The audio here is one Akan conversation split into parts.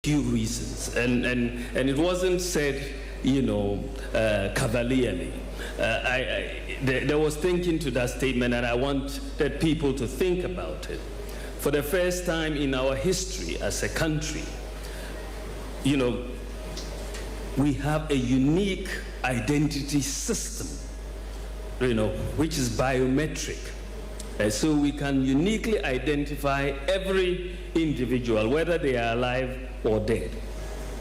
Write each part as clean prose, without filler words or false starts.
few reasons, and it wasn't said, cavalierly. There was thinking to that statement, and I wanted people to think about it. For the first time in our history as a country, we have a unique identity system, which is biometric. So we can uniquely identify every individual, whether they are alive or dead,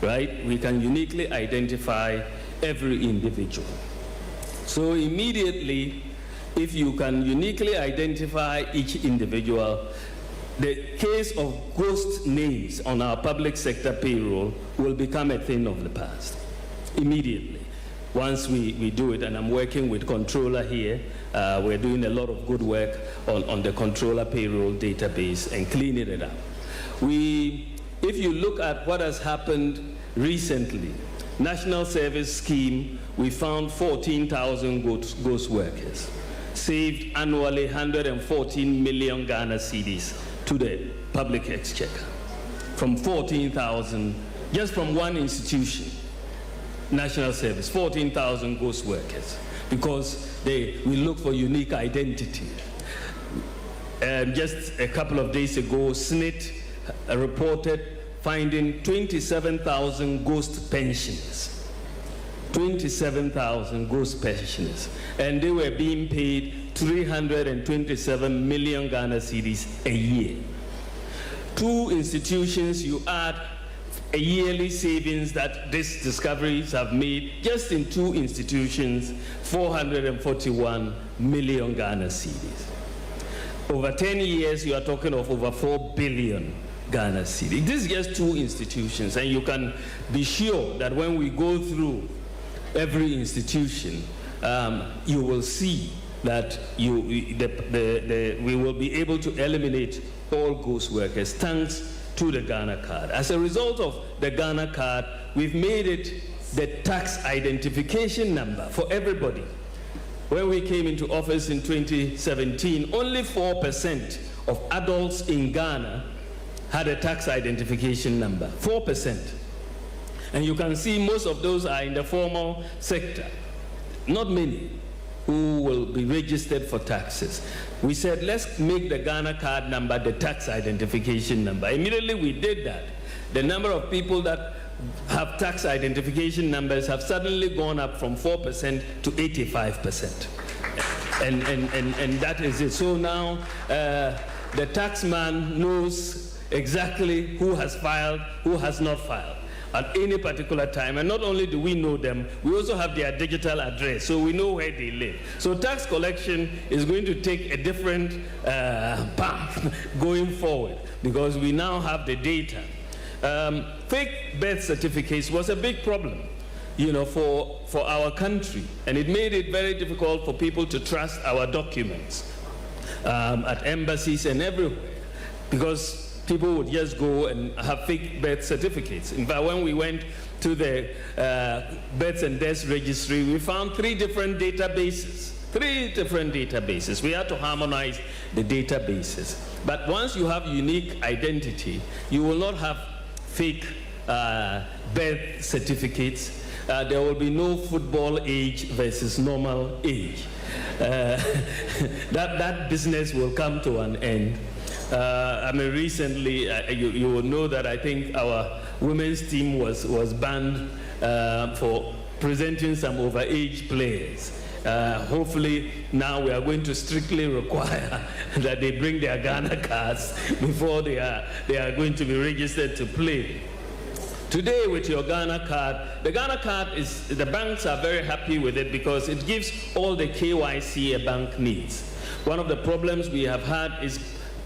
right? We can uniquely identify every individual. So immediately, if you can uniquely identify each individual, the case of ghost names on our public sector payroll will become a thing of the past, immediately. Once we do it, and I'm working with Controller here, we're doing a lot of good work on the Controller payroll database and cleaning it up. If you look at what has happened recently, National Service Scheme, we found 14,000 ghost workers, saved annually 114 million Ghana cedis to the public exchequer, from 14,000, just from one institution. National Service, 14,000 ghost workers, because we look for unique identity. Just a couple of days ago, SNIT reported finding 27,000 ghost pensioners. 27,000 ghost pensioners. And they were being paid 327 million Ghana cedis a year. Two institutions, you add a yearly savings that these discoveries have made, just in two institutions, 441 million Ghana cedis. Over 10 years, you are talking of over 4 billion Ghana cedis. This is just two institutions, and you can be sure that when we go through every institution, you will see that we will be able to eliminate all ghost workers, thanks to the Ghana card. As a result of the Ghana card, we've made it the tax identification number for everybody. When we came into office in 2017, only 4% of adults in Ghana had a tax identification number, 4%. And you can see most of those are in the formal sector. Not many who will be registered for taxes. We said, let's make the Ghana card number the tax identification number. Immediately we did that. The number of people that have tax identification numbers have suddenly gone up from 4% to 85%. And that is it. So now the taxman knows exactly who has filed, who has not filed at any particular time. And not only do we know them, we also have their digital address, so we know where they live. So tax collection is going to take a different path going forward, because we now have the data. Fake birth certificates was a big problem, for our country, and it made it very difficult for people to trust our documents at embassies and everywhere, because people would just go and have fake birth certificates. In fact, when we went to the births and deaths registry, we found three different databases. We had to harmonize the databases. But once you have unique identity, you will not have fake birth certificates. There will be no football age versus normal age. That business will come to an end. Recently, you will know that I think our women's team was banned for presenting some overage players. Hopefully, now we are going to strictly require that they bring their Ghana cards before they are going to be registered to play. Today, with your Ghana card, the Ghana card the banks are very happy with it because it gives all the KYC a bank needs. One of the problems we have had is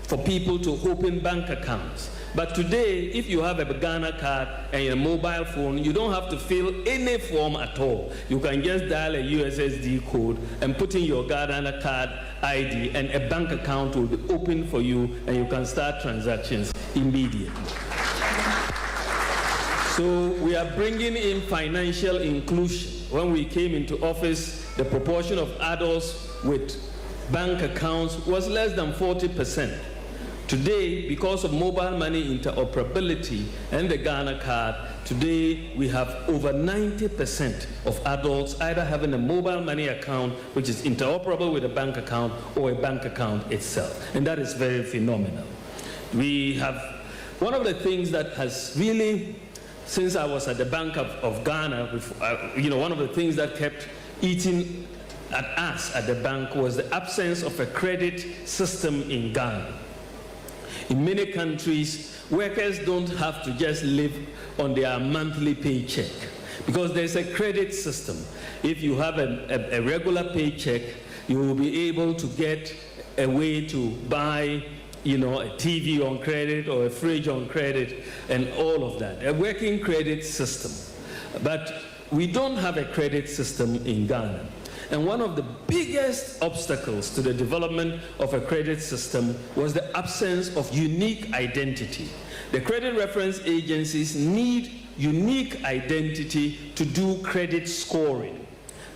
for people to open bank accounts. But today, if you have a Ghana card and a mobile phone, you don't have to fill any form at all. You can just dial a USSD code and put in your Ghana card ID, and a bank account will be open for you, and you can start transactions immediately. So we are bringing in financial inclusion. When we came into office, the proportion of adults with bank accounts was less than 40%. Today, because of mobile money interoperability and the Ghana card, today we have over 90% of adults either having a mobile money account which is interoperable with a bank account or a bank account itself. And that is very phenomenal. We have one of the things that has really, since I was at the Bank of Ghana, one of the things that kept eating at us at the bank was the absence of a credit system in Ghana. In many countries, workers don't have to just live on their monthly paycheck because there's a credit system. If you have a regular paycheck, you will be able to get a way to buy, a TV on credit or a fridge on credit and all of that. A working credit system. But we don't have a credit system in Ghana. And one of the biggest obstacles to the development of a credit system was the absence of unique identity. The credit reference agencies need unique identity to do credit scoring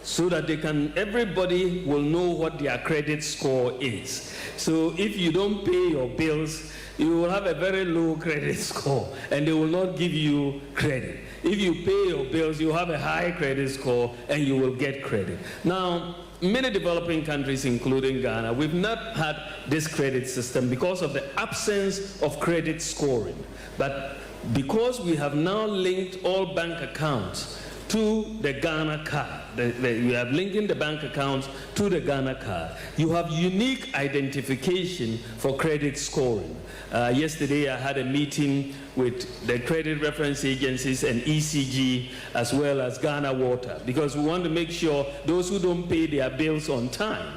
so that everybody will know what their credit score is. So if you don't pay your bills, you will have a very low credit score and they will not give you credit. If you pay your bills, you have a high credit score and you will get credit. Now, many developing countries, including Ghana, we've not had this credit system because of the absence of credit scoring. But because we have now linked all bank accounts to the Ghana card, you have linking the bank accounts to the Ghana card, you have unique identification for credit scoring. Yesterday I had a meeting with the credit reference agencies and ECG as well as Ghana Water because we want to make sure those who don't pay their bills on time,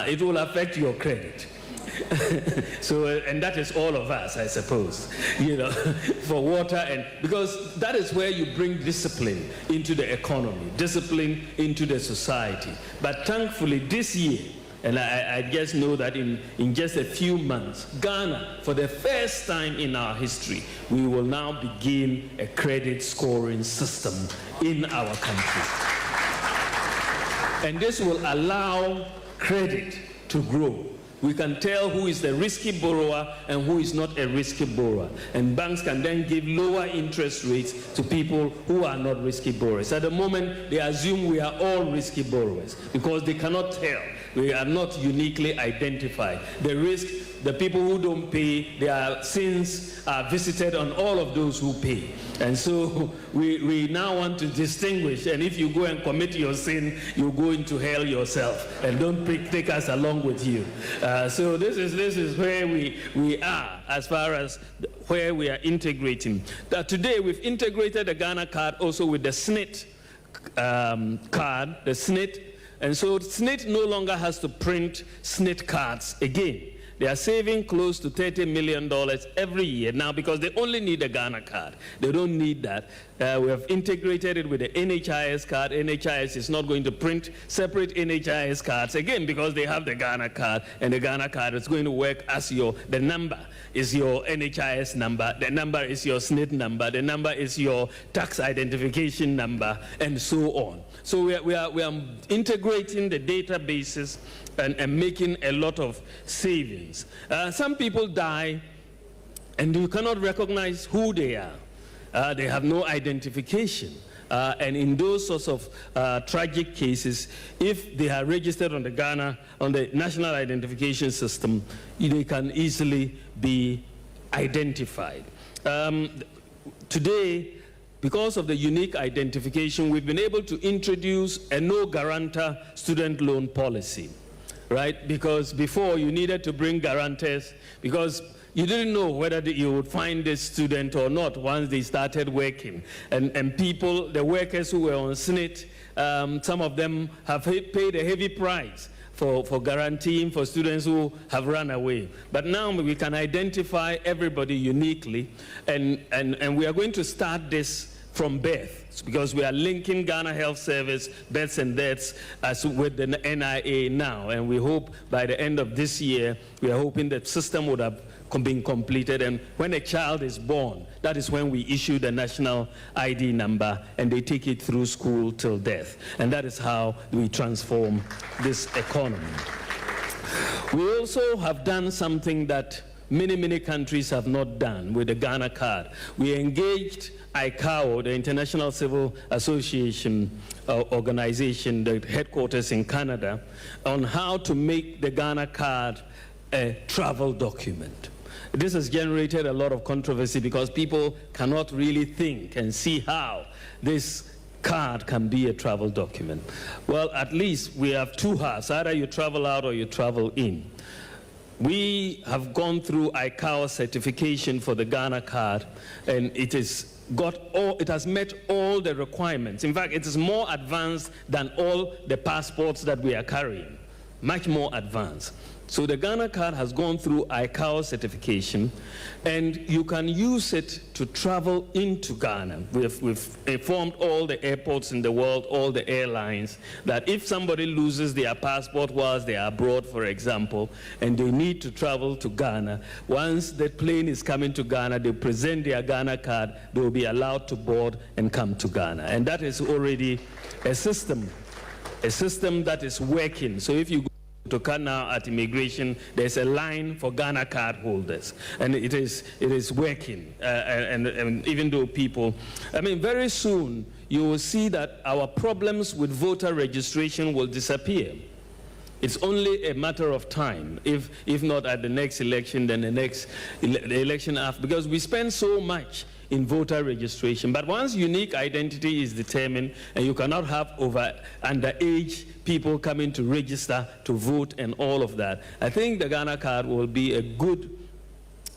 it will affect your credit. So, and that is all of us, I suppose, for water, and because that is where you bring discipline into the economy, discipline into the society. But thankfully this year, and I just know that in just a few months, Ghana, for the first time in our history, we will now begin a credit scoring system in our country. And this will allow credit to grow. We can tell who is the risky borrower and who is not a risky borrower. And banks can then give lower interest rates to people who are not risky borrowers. At the moment, they assume we are all risky borrowers because they cannot tell. We are not uniquely identified. The risk, the people who don't pay, their sins are visited on all of those who pay. And so we now want to distinguish, and if you go and commit your sin, you go into hell yourself, and don't take us along with you. So this is where we are as far as where we are integrating. Today we've integrated the Ghana card also with the SNIT card, the SNIT, and so SNIT no longer has to print SNIT cards again. They are saving close to $30 million every year now because they only need a Ghana card. They don't need that. We have integrated it with the NHIS card. NHIS is not going to print separate NHIS cards again because they have the Ghana card, and the Ghana card is going to work as the number is your NHIS number, the number is your SNIT number, the number is your tax identification number, and so on. So we are integrating the databases and making a lot of savings. Some people die and you cannot recognize who they are. They have no identification. And in those sorts of tragic cases, if they are registered on the National Identification System, they can easily be identified. Today, because of the unique identification, we've been able to introduce a no-guarantor student loan policy. Right? Because before you needed to bring guarantors because you didn't know whether you would find this student or not once they started working. And people, the workers who were on SNIT, some of them have paid a heavy price for guaranteeing for students who have run away. But now we can identify everybody uniquely, and we are going to start this from birth, because we are linking Ghana Health Service births and deaths with the NIA now, and we hope by the end of this year, we are hoping the system would have been completed, and when a child is born, that is when we issue the national ID number, and they take it through school till death, and that is how we transform this economy. We also have done something that many countries have not done with the Ghana card. We engaged ICAO, the International Civil Association organization, the headquarters in Canada, on how to make the Ghana card a travel document. This has generated a lot of controversy because people cannot really think and see how this card can be a travel document. Well, at least we have two halves. Either you travel out or you travel in. We have gone through ICAO certification for the Ghana card, and it has met all the requirements. In fact, it is more advanced than all the passports that we are carrying, much more advanced. So the Ghana card has gone through ICAO certification, and you can use it to travel into Ghana. We've informed all the airports in the world, all the airlines, that if somebody loses their passport whilst they are abroad, for example, and they need to travel to Ghana, once the plane is coming to Ghana, they present their Ghana card, they will be allowed to board and come to Ghana. And that is already a system that is working. So if you to Ghana at immigration, there's a line for Ghana card holders, and it is working. And even though people, very soon you will see that our problems with voter registration will disappear. It's only a matter of time. If not at the next election, then the election after, because we spend so much in voter registration. But once unique identity is determined, and you cannot have underage people coming to register to vote and all of that, I think the Ghana card will be a good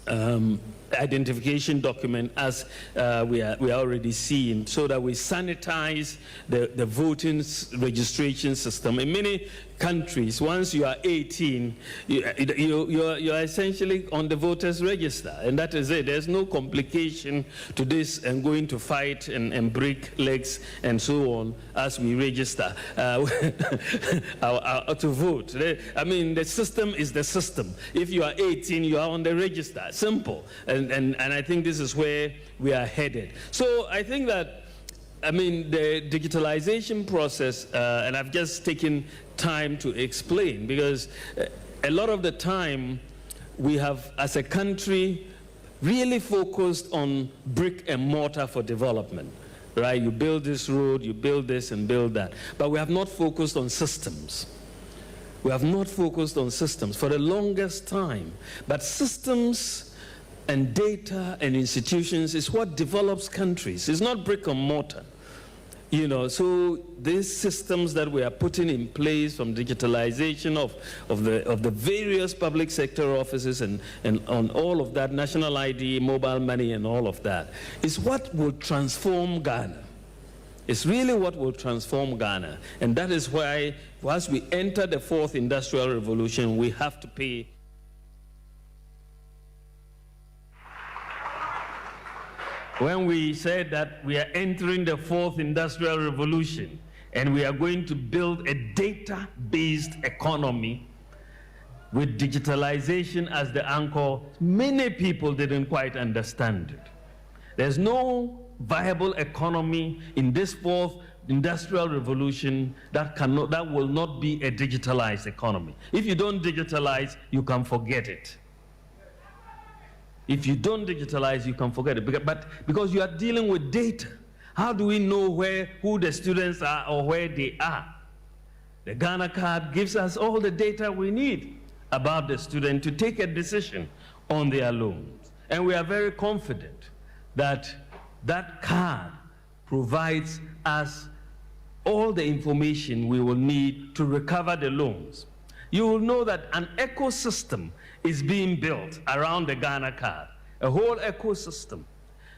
identification document, as we are already seeing, so that we sanitize the voting registration system. In many countries, once you are 18, you're essentially on the voters register, and that is it. There's no complication to this and going to fight and break legs and so on as we register to vote. The system is the system. If you are 18, you are on the register. Simple. And I think this is where we are headed. So I think that, the digitalization process, and I've just taken time to explain, because a lot of the time we have, as a country, really focused on brick and mortar for development, right? You build this road, you build this and build that. But we have not focused on systems. We have not focused on systems for the longest time. But systems and data and institutions is what develops countries. It's not brick and mortar. So these systems that we are putting in place, from digitalization of the various public sector offices and on all of that, national ID, mobile money and all of that, is what will transform Ghana. It's really what will transform Ghana. And that is why, once we enter the fourth industrial revolution, we have to pay. When we said that we are entering the fourth industrial revolution and we are going to build a data-based economy with digitalization as the anchor, many people didn't quite understand it. There's no viable economy in this fourth industrial revolution that will not be a digitalized economy. If you don't digitalize, you can forget it. If you don't digitalize, you can forget it. But because you are dealing with data, how do we know who the students are or where they are? The Ghana card gives us all the data we need about the student to take a decision on their loans. And we are very confident that that card provides us all the information we will need to recover the loans. You will know that an ecosystem is being built around the Ghana card, a whole ecosystem.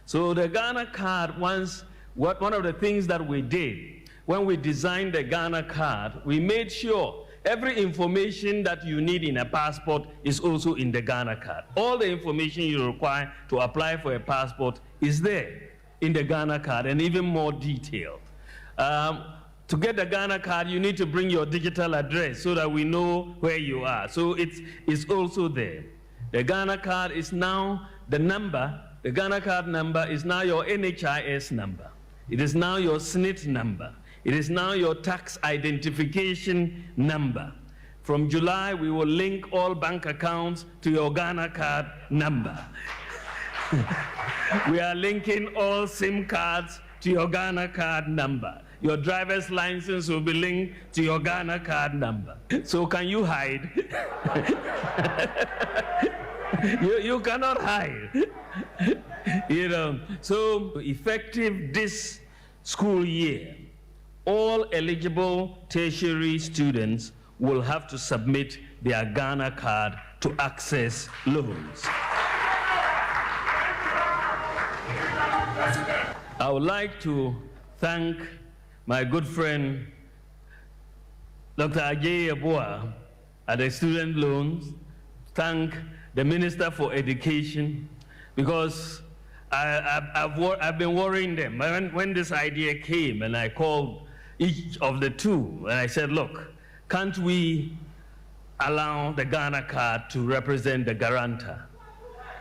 So the Ghana card, one of the things that we did when we designed the Ghana card, we made sure every information that you need in a passport is also in the Ghana card. All the information you require to apply for a passport is there in the Ghana card, and even more detailed. To get the Ghana card, you need to bring your digital address so that we know where you are. So it's also there. The Ghana card is now the Ghana card number is now your NHIS number. It is now your SNIT number. It is now your tax identification number. from July, we will link all bank accounts to your Ghana card number. We are linking all SIM cards to your Ghana card number. Your driver's license will be linked to your Ghana card number. So can you hide? you cannot hide. You know, so effective this school year, all eligible tertiary students will have to submit their Ghana card to access loans. I would like to thank my good friend, Dr. Ajay Yeboah, at the student loans, thank the Minister for Education, because I've been worrying them. When this idea came, and I called each of the two, and I said, look, can't we allow the Ghana card to represent the guarantor?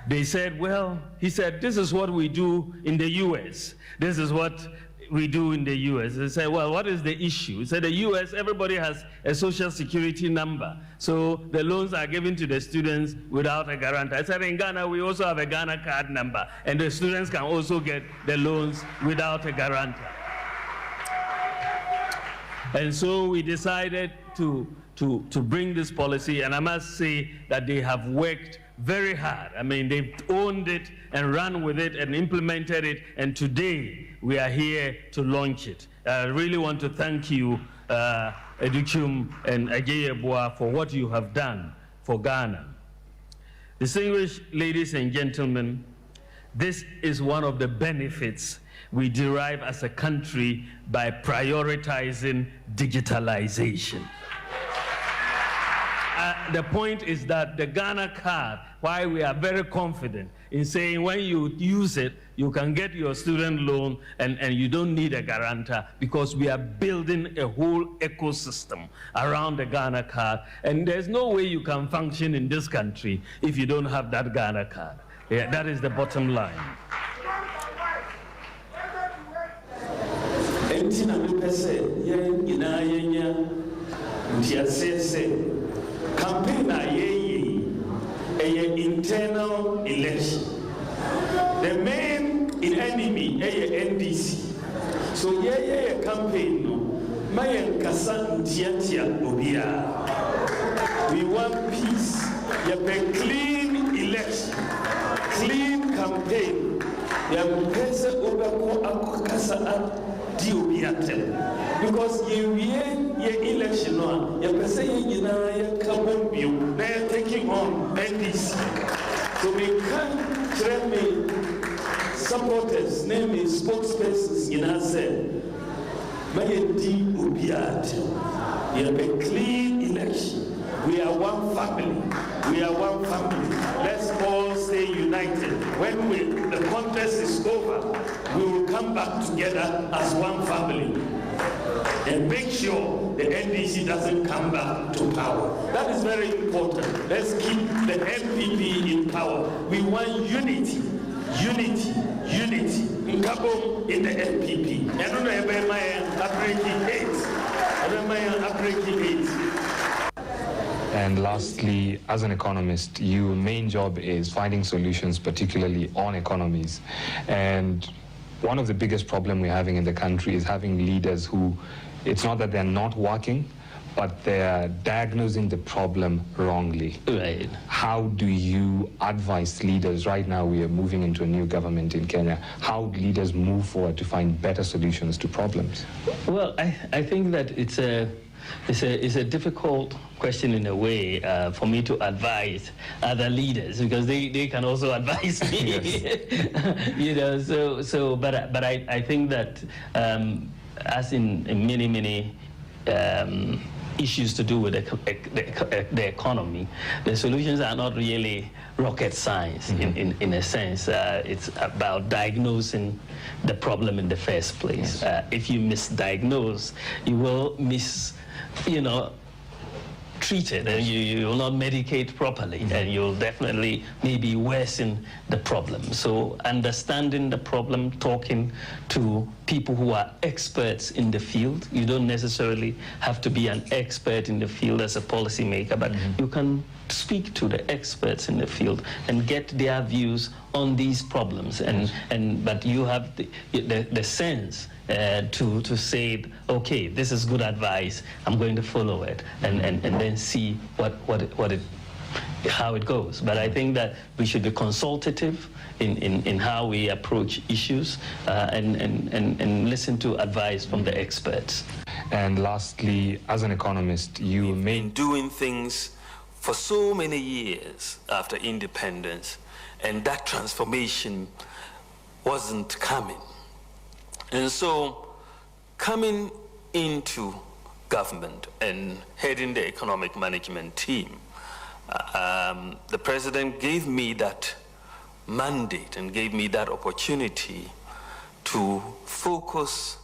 They said, well, he said, this is what we do in the US. This is what we do in the US. They said, well, what is the issue? He said, the US, everybody has a social security number. So the loans are given to the students without a guarantor. I said, in Ghana, we also have a Ghana card number, and the students can also get the loans without a guarantor. And so we decided to bring this policy, and I must say that they have worked very hard. I mean, they've owned it and run with it and implemented it, and today we are here to launch it. I really want to thank you, Educhum and Ajay Yeboah, for what you have done for Ghana. Distinguished ladies and gentlemen, this is one of the benefits we derive as a country by prioritizing digitalization. The point is that the Ghana card, why we are very confident in saying when you use it, you can get your student loan and you don't need a guarantor, because we are building a whole ecosystem around the Ghana card. And there's no way you can function in this country if you don't have that Ghana card. Yeah, that is the bottom line. Campaign a internal election. The main enemy NDC. So campaign no. Mayen kasa ntiatia obia. We want peace. A clean election, clean campaign. Pese obako akukasa because ye election on ye pese ye carbon bill they are taking on NDC. So we can't train me supporters, name me spokespersons in our cell. May di ubiate. Ye have a clean election. We are one family. We are one family. Let's all stay united. When the contest is over, we will come back together as one family and make sure the NDC doesn't come back to power. That is very important. Let's keep the MPP in power. We want unity, unity, unity. In the MPP. I don't know if I am breaking it. And lastly, as an economist, your main job is finding solutions, particularly on economies. And one of the biggest problems we're having in the country is having leaders who, it's not that they're not working, but they're diagnosing the problem wrongly. Right. How do you advise leaders? Right now we are moving into a new government in Kenya. How do leaders move forward to find better solutions to problems? Well, I think that it's a difficult question in a way for me to advise other leaders, because they can also advise me. Yes. You know, but I think that as in many issues to do with the economy, the solutions are not really rocket science. Mm-hmm. in a sense. It's about diagnosing the problem in the first place. Yes. If you misdiagnose, you will treat it, and you will not medicate properly. Mm-hmm. And you'll definitely maybe worsen the problem. So understanding the problem, talking to people who are experts in the field. You don't necessarily have to be an expert in the field as a policymaker, but you can speak to the experts in the field and get their views on these problems. But you have the sense to say, okay, this is good advice, I'm going to follow it, and then see how it goes. But I think that we should be consultative in how we approach issues and listen to advice from the experts. And lastly, as an economist, you may been doing things for so many years after independence, and that transformation wasn't coming. And so coming into government and heading the economic management team, the president gave me that mandate and gave me that opportunity to focus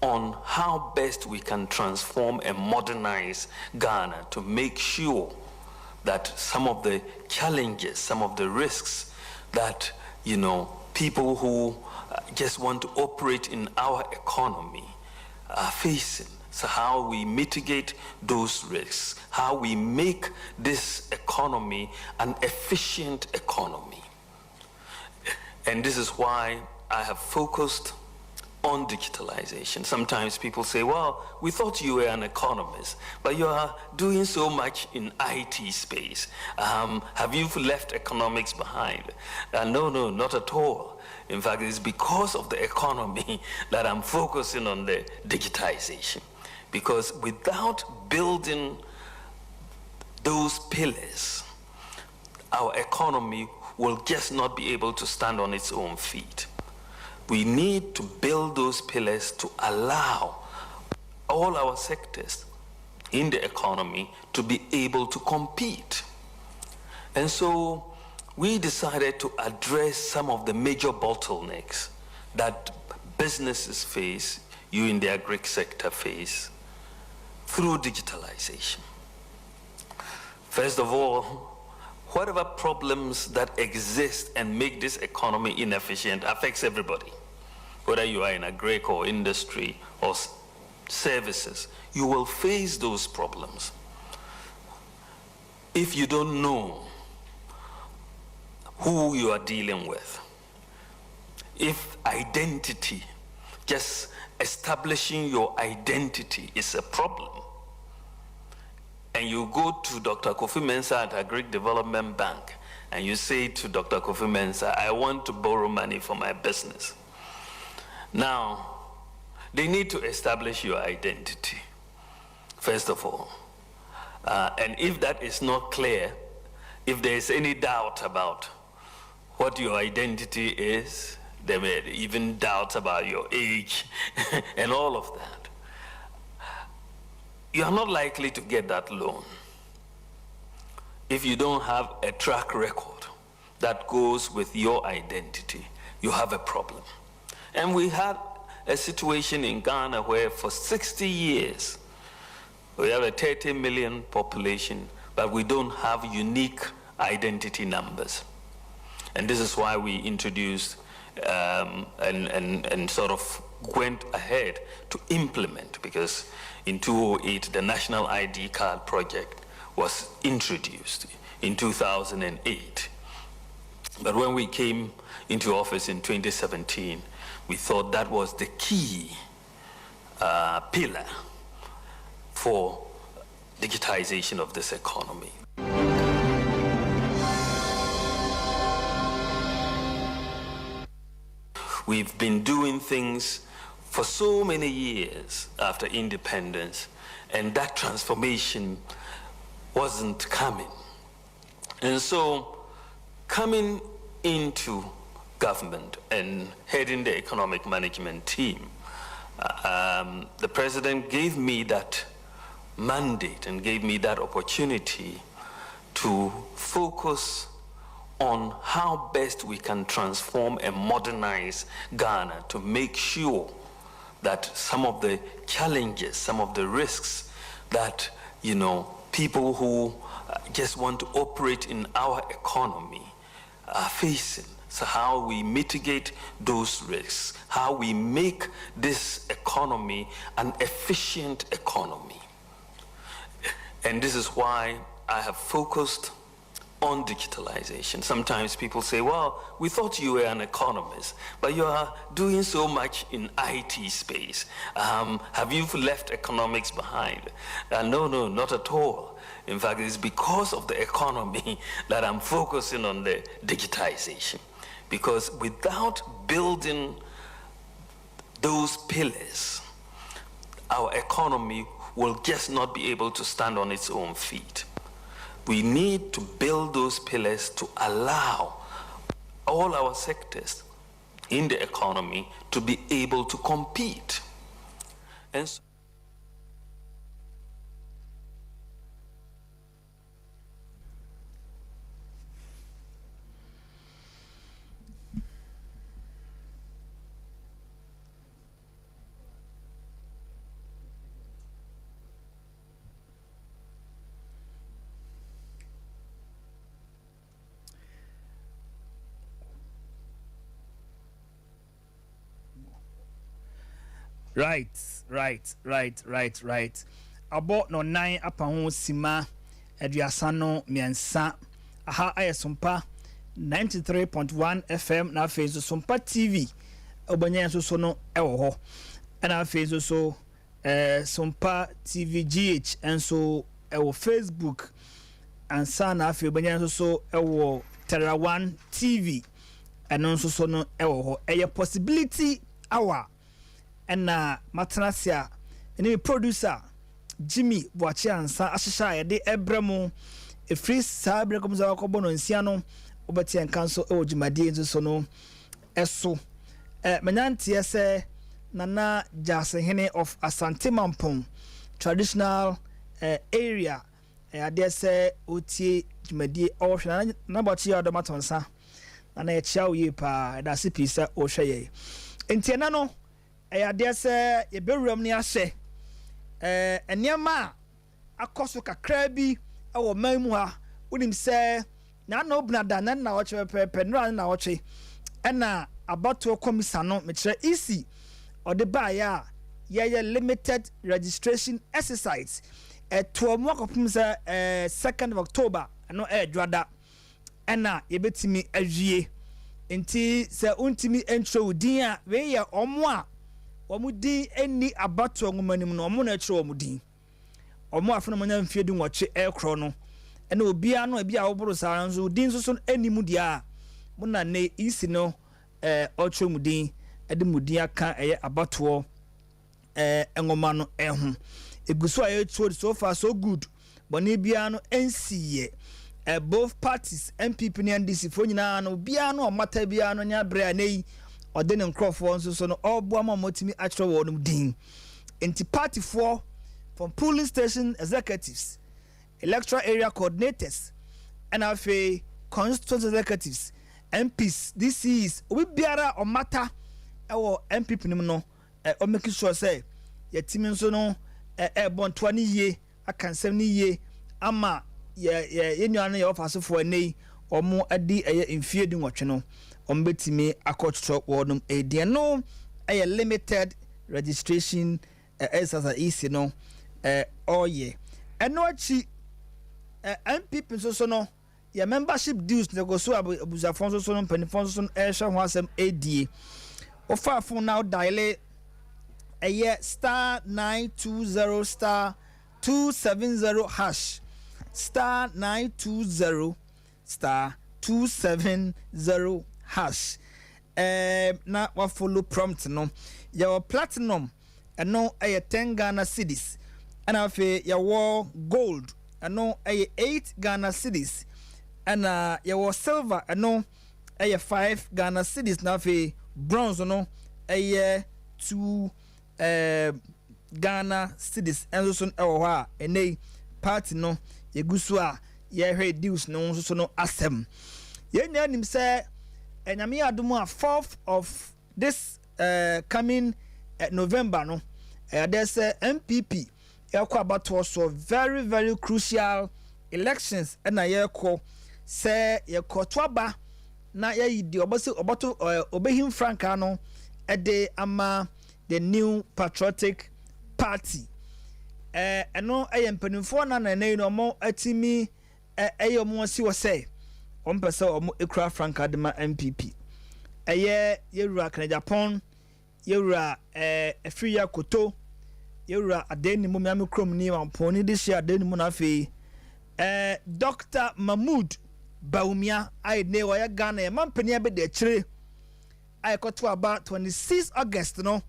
on how best we can transform and modernize Ghana to make sure that some of the challenges, some of the risks that, people who just want to operate in our economy are facing. So how we mitigate those risks, how we make this economy an efficient economy. And this is why I have focused on digitalization. Sometimes people say, well, we thought you were an economist, but you are doing so much in IT space. Have you left economics behind? No, not at all. In fact, it's because of the economy that I'm focusing on the digitization. Because without building those pillars, our economy will just not be able to stand on its own feet. We need to build those pillars to allow all our sectors in the economy to be able to compete. And so we decided to address some of the major bottlenecks that businesses face, you in the agri sector face, through digitalization. First of all, whatever problems that exist and make this economy inefficient affects everybody. Whether you are in agri or industry or services, you will face those problems. If you don't know who you are dealing with, if identity, just establishing your identity is a problem, and you go to Dr. Kofi Mensah at Agri Development Bank and you say to Dr. Kofi Mensah, I want to borrow money for my business. Now, they need to establish your identity, first of all. And if that is not clear, if there is any doubt about what your identity is, there may even doubt about your age and all of that, you are not likely to get that loan if you don't have a track record that goes with your identity. You have a problem. And we had a situation in Ghana where for 60 years we have a 30 million population, but we don't have unique identity numbers. And this is why we introduced and sort of went ahead to implement, because in 2008, the National ID Card Project was introduced in 2008. But when we came into office in 2017, we thought that was the key pillar for digitization of this economy. We've been doing things for so many years after independence, and that transformation wasn't coming. And so coming into government and heading the economic management team, the president gave me that mandate and gave me that opportunity to focus on how best we can transform and modernize Ghana to make sure that some of the challenges, some of the risks that, people who just want to operate in our economy are facing. So how we mitigate those risks, how we make this economy an efficient economy. And this is why I have focused on digitalization. Sometimes people say, well, we thought you were an economist, but you are doing so much in IT space. Have you left economics behind? No, not at all. In fact, it's because of the economy that I'm focusing on the digitization. Because without building those pillars, our economy will just not be able to stand on its own feet. We need to build those pillars to allow all our sectors in the economy to be able to compete. And so Right. About no 9 upon Sima, Ediasano, Miansa, Aha Ayasumpa, 93.1 FM, na face Sompa TV, Obanya Sono Ewo, and our face so Sompa TV GH, and so Ewo Facebook, and San Afi Obanya so Ewo Terra One TV, and also Sono Ewo, a possibility hour. And Matrasia, and producer Jimmy Wachiansa, Asha, de Ebramo, a free sabre comes out of Bononciano, Obatian Council, O Jimadi, and Sono, Eso, Menantia, Nana Jasahene of Asante Mampong, traditional area, I dare say, Uti Jimadi, or Nabachi or the Matonsa, and I chow ye pa, that's a piece of Oshaye. In Tianano. I dare say a bedroom near say, and near ma, a cost of a crabby, our memoir, would him say, no brother, none now, penrun now, and now about to a commissano, which easy, or the buyer, limited registration exercise at 12 months of 2nd of October, and no air drada, and now you bet me a year. Inti se untimi entro dia we ya omwa omudi eni abato ngumani no omo na etro omudi omo afuna manya mfie di nwoche ekro no ena obia no bia woboro sa nso din so so eni mu dia mo na ne isi no otro mudin ede mudin aka eye abato engoma no ehu eguso aye so far so good but ne bia no ensiye both parties MPP and NDC for nyina no bia no mata bia no nya bra nei ode ne nkrofo nso so no obo ama motimi atro wo no din enti party for from polling station executives electoral area coordinators and afi constituent executives MPs DCs obi biara o mata ewo MPP nim no o make sure say yetimi nso no bon 20 ye akansem ni ye ama yenyane ye office for nei omo adi mfie di nwotwe no ombetimi akotro wodum de no limited registration as easy no oye eno achi MPP so no your membership dues no go so abusafon so no penifon so ehwe ho asem adie ofa phone now dial star 920 star 270 hash star 920 star 270 hash na wa follow prompt no your platinum no 10 Ghana cedis and afi your gold no 8 Ghana cedis and your silver no 5 Ghana cedis na afi bronze no 2 Ghana cedis and so ha ene party no yegusu a ye hwe deals no so no asem ye nya nim say enyame adumu a 4th of this coming November no there's MPP ekwa about so very crucial elections and ye ko say ye ko toba na yayi di obose oboto obehim franka no ede ama the new patriotic party eno mpanimfo na no mo atimi mo si wo say ompese omo ekura franka de ma MPP yewura kan Japan yewura Afriya Koto yewura adeni mu miami krom ni wamponi this year adeni mu na fe Dr. Mahmoud Bawumia I ne waya Ghana e mampani abe de chire I koto about 26 August no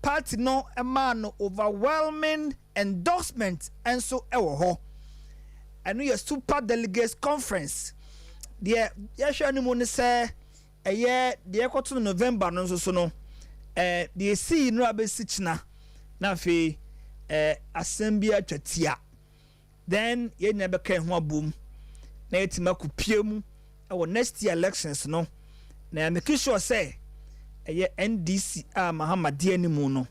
party no a man overwhelming endorsement and so ewo ho eno your super delegates conference there yahwe ni mu ne say de koto November no so no de see no abesi china na fe assembly atwatia then ye na be kan ho abom na yetima kupie mu next year elections no na make sure say NDC Mahamadi animu no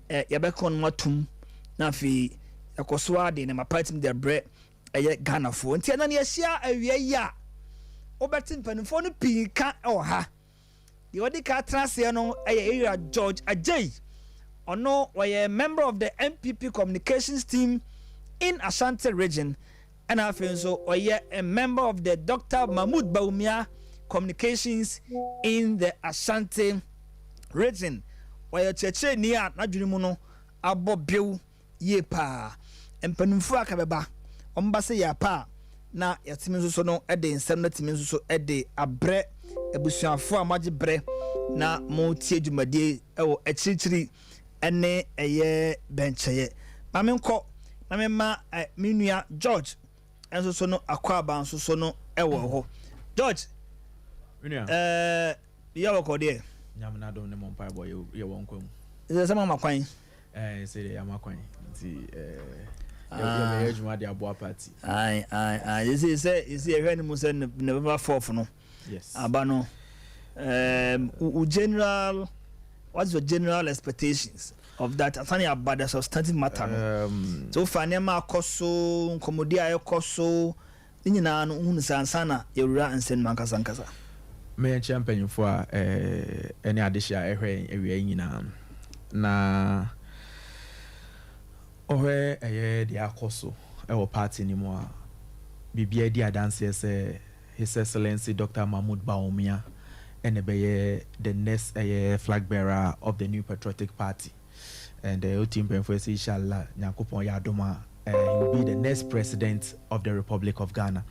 ye be kon matum na fe yakoso ade na mapatim de bre Ghana fo ntia na ye hia awie ya obetin panifo no pinka ha the odika transe no area George Ajay ono was member of the MPP communications team in Ashanti region and also a member of the Dr. Mahmoud Bawumia communications in the Ashanti region where cheche niya na dwumu no abobew ye pa empanimfo akabeba ombase ya pa na yatimi nso no ede nsem na timi nso ede abre ebusuafo amaje bre na mo tie dwumadie ewo akirichiri ene bencheye mamenko na mema minua George enso so no akwaba nso so no ewo ho George minua ya wokode nyamna do ne mompa boy ye wonkwam is sama makwan say ya makwan nti ya juma de abo party you see ehwe ni mu say November 4th no yes abano general what's your general expectations of that asani about the substantive matter so fanema akoso nkomodi ayekoso nyina no hunu sansana yewura ansen mankasankasa me champion for any addition ehwe ewie nyina na ohwe de akoso ewo party ni mo a bibia di adanse say His Excellency Dr. Mahmoud Bawumia and the next flag bearer of the new patriotic party and the team for inshallah Nyankopon Yadoma he will be the next president of the Republic of Ghana.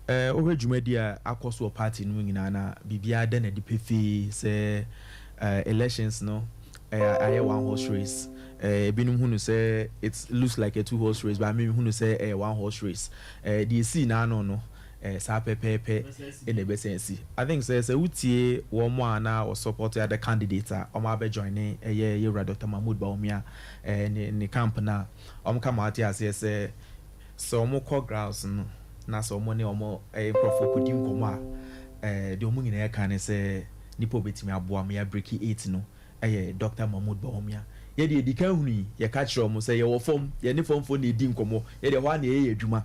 Over Jumedia akoso party no nyina na bibia de na dipefi say elections no one horse race binum hunu say it looks like a two horse race but I mean hunu say one horse race the see na no sa pepepe in the sense I think say utie wo mo ana or support the candidate o ma be join ye Dr. Mahmoud Bawumia ni camp na o mo come out here say so mo call grounds no na so mo ne o mo profo kodi nkomo a de o mo nyina kan say nipo betimi aboa me ya break 8 no Dr. Mahmoud Bawumia ye de edika hunu ye ka kire o mo say ye wo fom ye ne fom fo ne di nkomo ye de ho na ye adwuma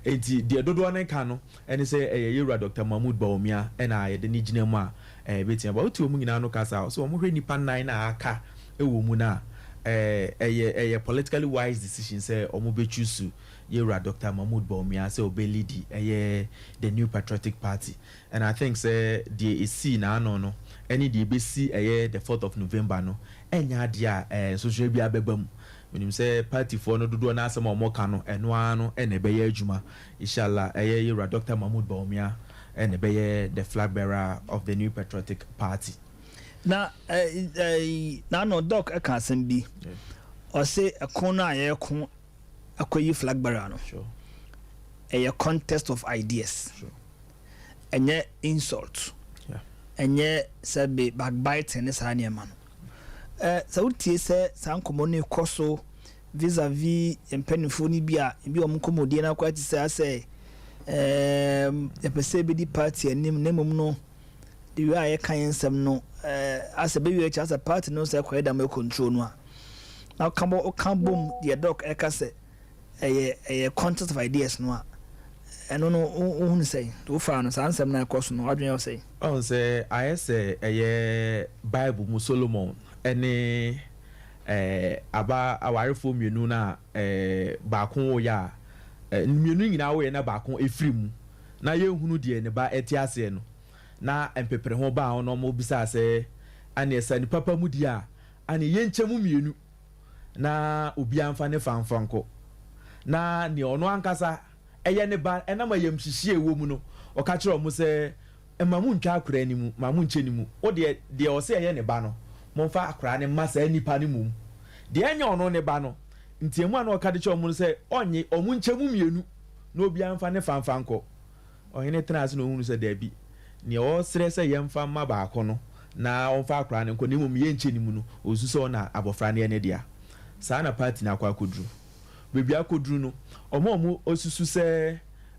enti de dodo na ka no ene say ye Dr. Mahmoud Bawumia na ye de ni gina mu a betia ba otu o mu nyina no kasa so o mo hwe nipa 9 na aka ewo mu na politically wise decision say o mo be choose ye Dr. Mahmoud Bawumia say o be lead the new patriotic party and I think say the see na no any the be see the 4th of November no enya dia social bi abebam when you say party for no dodo na asem o ka no eno ano ene be ye adwuma inshallah ye Dr. Mahmoud Bawumia ene be ye the flag bearer of the new patriotic party na no doc e kan sem bi o say ekon na ye kon akoyi flag bearer no sure a contest of ideas sure enye insult enye sabe backbiting ne sa ne man so utie se san komone koso vis-a-vis empenifo ni bia bi o mkomodie na kwati say e pese be di party anim ne mum no the way I kan nsem no as a baby as a party no say kweda me control no now come bom the doc e ka say a contest of ideas no ɛno no wohunu sɛ wofa no saa nsɛm no ɛkɔ so no wadwene wo sɛ ɔn sɛ ayɛ sɛ ɛyɛ bible mu solomon ɛne aba awarefoɔ mmienu no a baako woyɛ a mmienu nyinaa woyɛ na baako ɛfiri mu na yɛnhunu deɛ ne ba ɛte aseɛ no na mpepere ho baa ho na ɔmo bisa sɛ aneɛ sɛ nipa pa mu di a ane yɛnkyɛ mu mmienu na obiara mfa ne famfa nkɔ na nea ɔno ankasa ɛyɛ ne ba ɛnam ayamhyehyɛ ɛwɔ mu no ɔka kyerɛ ɔmo sɛ ma mu ntwa akora ni mu ma mu nkyɛ ni mu wo deɛ ɔsɛ ɛyɛ ne ba no momfa akora ne mma saa nipa ne mu deɛ ɛnyɛ ɔno ne ba no ntiamu a na ɔka de kyerɛ ɔmo no sɛ ɔnye ɔmo nkyɛ mu mmienu na obiara mfa ne famfa nkɔ ɔhene tena ase na ɔhunu sɛ daabi nea ɔsrɛ sɛ yɛmfa mma baako no na ɔmfa akora ne nkɔ na mmom yɛnkyɛ ne mu no ɔsu sɛ ɔna abɔfra no ɛne dea saa na party no akɔ akɔduru baabi akɔduru no ɔmo ɔsusu sɛ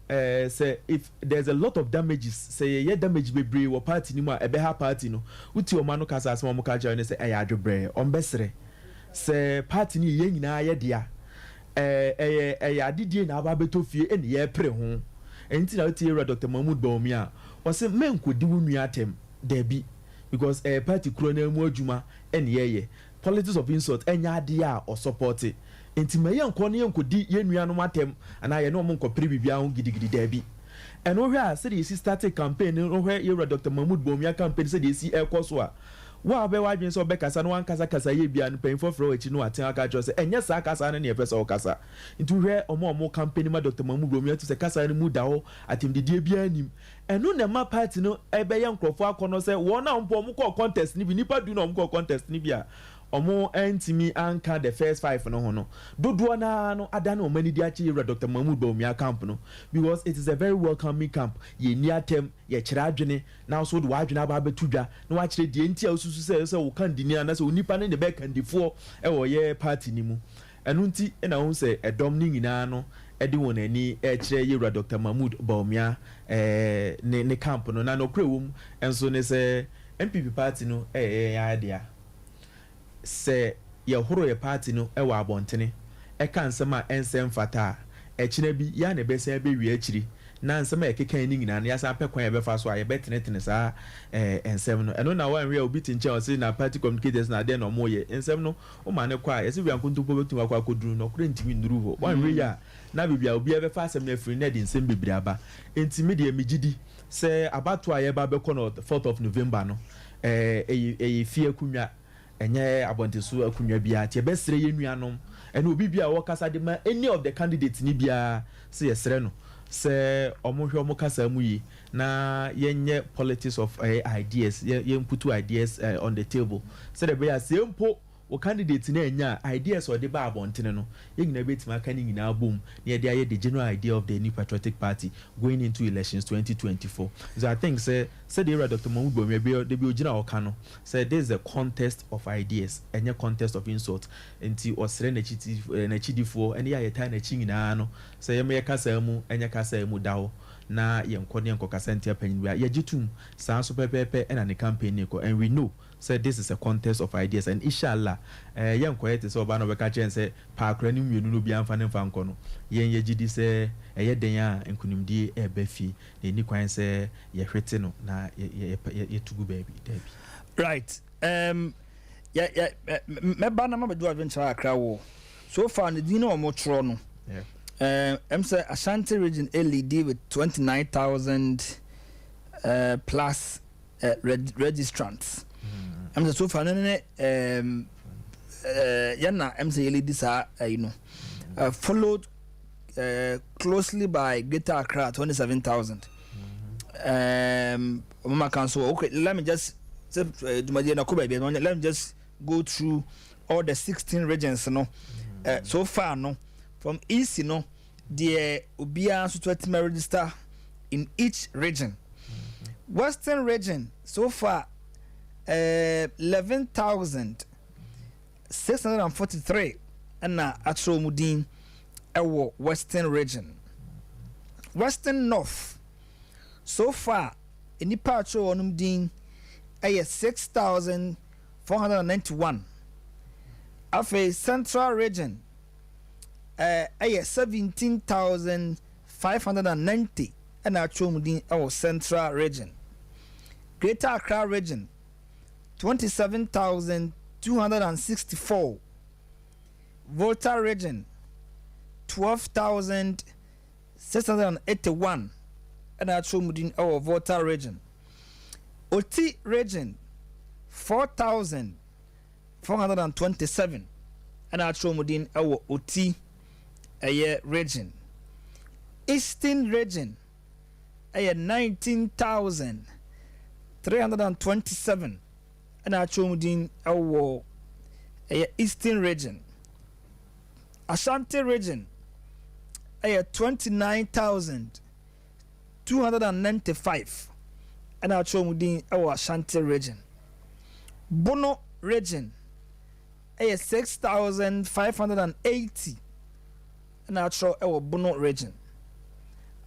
sɛ if there's a lot of damages sɛ yɛyɛ damage bebree wɔ party no mu a ɛbɛha party no wotie ɔma no kasa asɛm ɔmo ka kyerɛ no sɛ ɛyɛ adwobrɛ ɔmbɛserɛ sɛ party no yɛn nyinaa yɛ dea ɛyɛ adedie na aba bɛtɔ fie ɛne yɛpere ho ɛnti na wotie wura Dr. Mahmood Bawumia ɔsɛ mɛnkɔdi wo nua atɛm daabi because party kuro no mu adwuma ɛne yɛyɛ politics of insult ɛnyɛ adeɛ a ɔsupporte nti ma yɛnkɔ no yɛnkɔdi yɛn nuanom atɛm anaa yɛne ɔmo nkɔpere biribiara ho gidigidi daabi ɛno hwɛ a sɛdeɛ yɛsi starte campaign no hwɛ yɛwura Dr. Mahmood Bawumia campaign sɛdeɛ yɛsi ɛkɔ so a wo a wobɛwɔ adwene sɛ wobɛkasa na wankasakasa yɛ bia no mpanyimfoɔ frɛ w'akyi no atena aka kyerɛ sɛ ɛnyɛ saa kasa no ne yɛpɛ sɛ wokasa nti hwɛ ɔmo campaign ma Dr. Mahmood Bawumia to sɛ kasa no mu da hɔ atemdidie biara nim ɛno na ma party no ɛbɛyɛ nkurɔfoɔ akɔnɔ sɛ wɔn a mpo ɔmo kɔɔ contest no bi nipa du na ɔmo kɔɔ contest no bi a ɔmo ɛntimi anka the first 5 no ho no dodoɔ naa no ada na ɔmo ani di akyi yɛwura Dr. Mahmood Bawumia camp no because it is a very welcoming camp yɛni atɛm yɛkyerɛ adwene na so de w'adwene aba abɛto dwa na wakyerɛ deɛ nti a wosusu sɛ wo kandini anaasɛ onipa no ne bɛyɛ kandifoɔ ɛwɔ yɛ party no mu ɛno nti ɛna ho sɛ ɛdɔm no nyinaa no ɛde wɔn ani ɛkyerɛ yɛwura Dr. Mahmood Bawumia ne camp no na nɔkora wɔ mu ɛnso ne sɛ MPP party no ɛyɛ adea sɛ yɛhoro yɛ party no ɛwɔ abɔntene ɛka nsɛm a ɛnsɛm fata a ɛkyina bi yɛa na ɛbɛsɛn bɛwie akyiri na nsɛm a yɛkeka ni nyinaa no yɛasan pɛ kwan yɛbɛfa so a yɛbɛtenetene saa nsɛm no ɛno na wɔanwe a obi te nkyɛn ɔse na party communicators na adeɛ na ɔmoyɛ nsɛm no woma ne kɔ a yɛsɛ wia nkontompo bɛtumi akɔ akɔduru no ɔkorɛ ntimi nnuru hɔ wɔanwe yi a na biribi a obi bɛfa asɛm no afiri na de nsɛm bebree aba enti me deɛ megye di sɛ abato a yɛba bɛkɔ no 4th of November no ɛyɛ fie akonnwa ɛnyɛ abɔnteso akonnwa biara nti yɛbɛsrɛ yɛn nuanom ɛna obi bi a wɔkasa de ma any of the candidates ni biara sɛ yɛsrɛ no sɛ ɔmo hwɛ ɔmo kasa mu yi na yɛnyɛ politics of ideas yɛn put ideas on the table sɛ de bɛyɛ sɛ mpo o candidate na enya ideas ɔde ba abɔntene no yɛn nyinaa bɛtumi aka ne nyinaa bom na yɛde ayɛ the general idea of the new patriotic party going into elections 2024 so I think sɛ the era Dr. Mahmood Bawumia de bi ogyina ɔka no sɛ this is a contest of ideas ɛnyɛ contest of insult nti ɔsrɛ n'akyidifoɔ ɛne yɛ ayɛtaa n'akyi nyinaa no sɛ yɛmɛ kasa mu ɛnyɛ kasa mu da hɔ na yɛnkɔ ne yɛnkɔ kasa ntia panyin bi a yɛgye tum saa so pɛpɛɛpɛ ɛna ne campaign ne kɔ and we know say this is a contest of ideas and inshallah yɛnkɔyɛ te sɛ ɔba no bɛka kyɛn sɛ paakora ne mmienu no bi amfa ne mfa nkɔ no yɛn yɛgye di sɛ ɛyɛ den a nkonimdie ɛɛba fi na ɛni kwan sɛ yɛhwete no na yɛtugu baabi daabi right mɛba na mabɛdu adventure akra wɔ so far ne din na ɔmo twerɛ no I'm say Ashanti region LED with 29,000 plus registrants. I'm say so far yana I'm say LED sa followed closely by Greater Accra 27,000. Mama Council. Okay, let me just go through all the 16 regions. So far no. From East, the Ubia so to register in each region. Western region, so far, 11,643, and now Atro Mudin, our Western region. Western North, so far, in the Patro Onumdin, 6,491. Of a Central region, 17,500 590 ɛna atwa mu din ɛwɔ Central Region. Greater Accra Region 27,264. Volta Region 12,681 ɛna atwa mu din ɛwɔ Volta Region. Oti Region 4,427 ɛna atwa mu din ɛwɔ Oti region. Eastern Region 19,327 ɛna atwa mu din ɛwɔ Eastern Region. Ashanti Region 29,295 ɛna atwa mu din ɛwɔ Ashanti Region. Bono Region 6,580 ɛna atwa ɛwɔ Bono Region.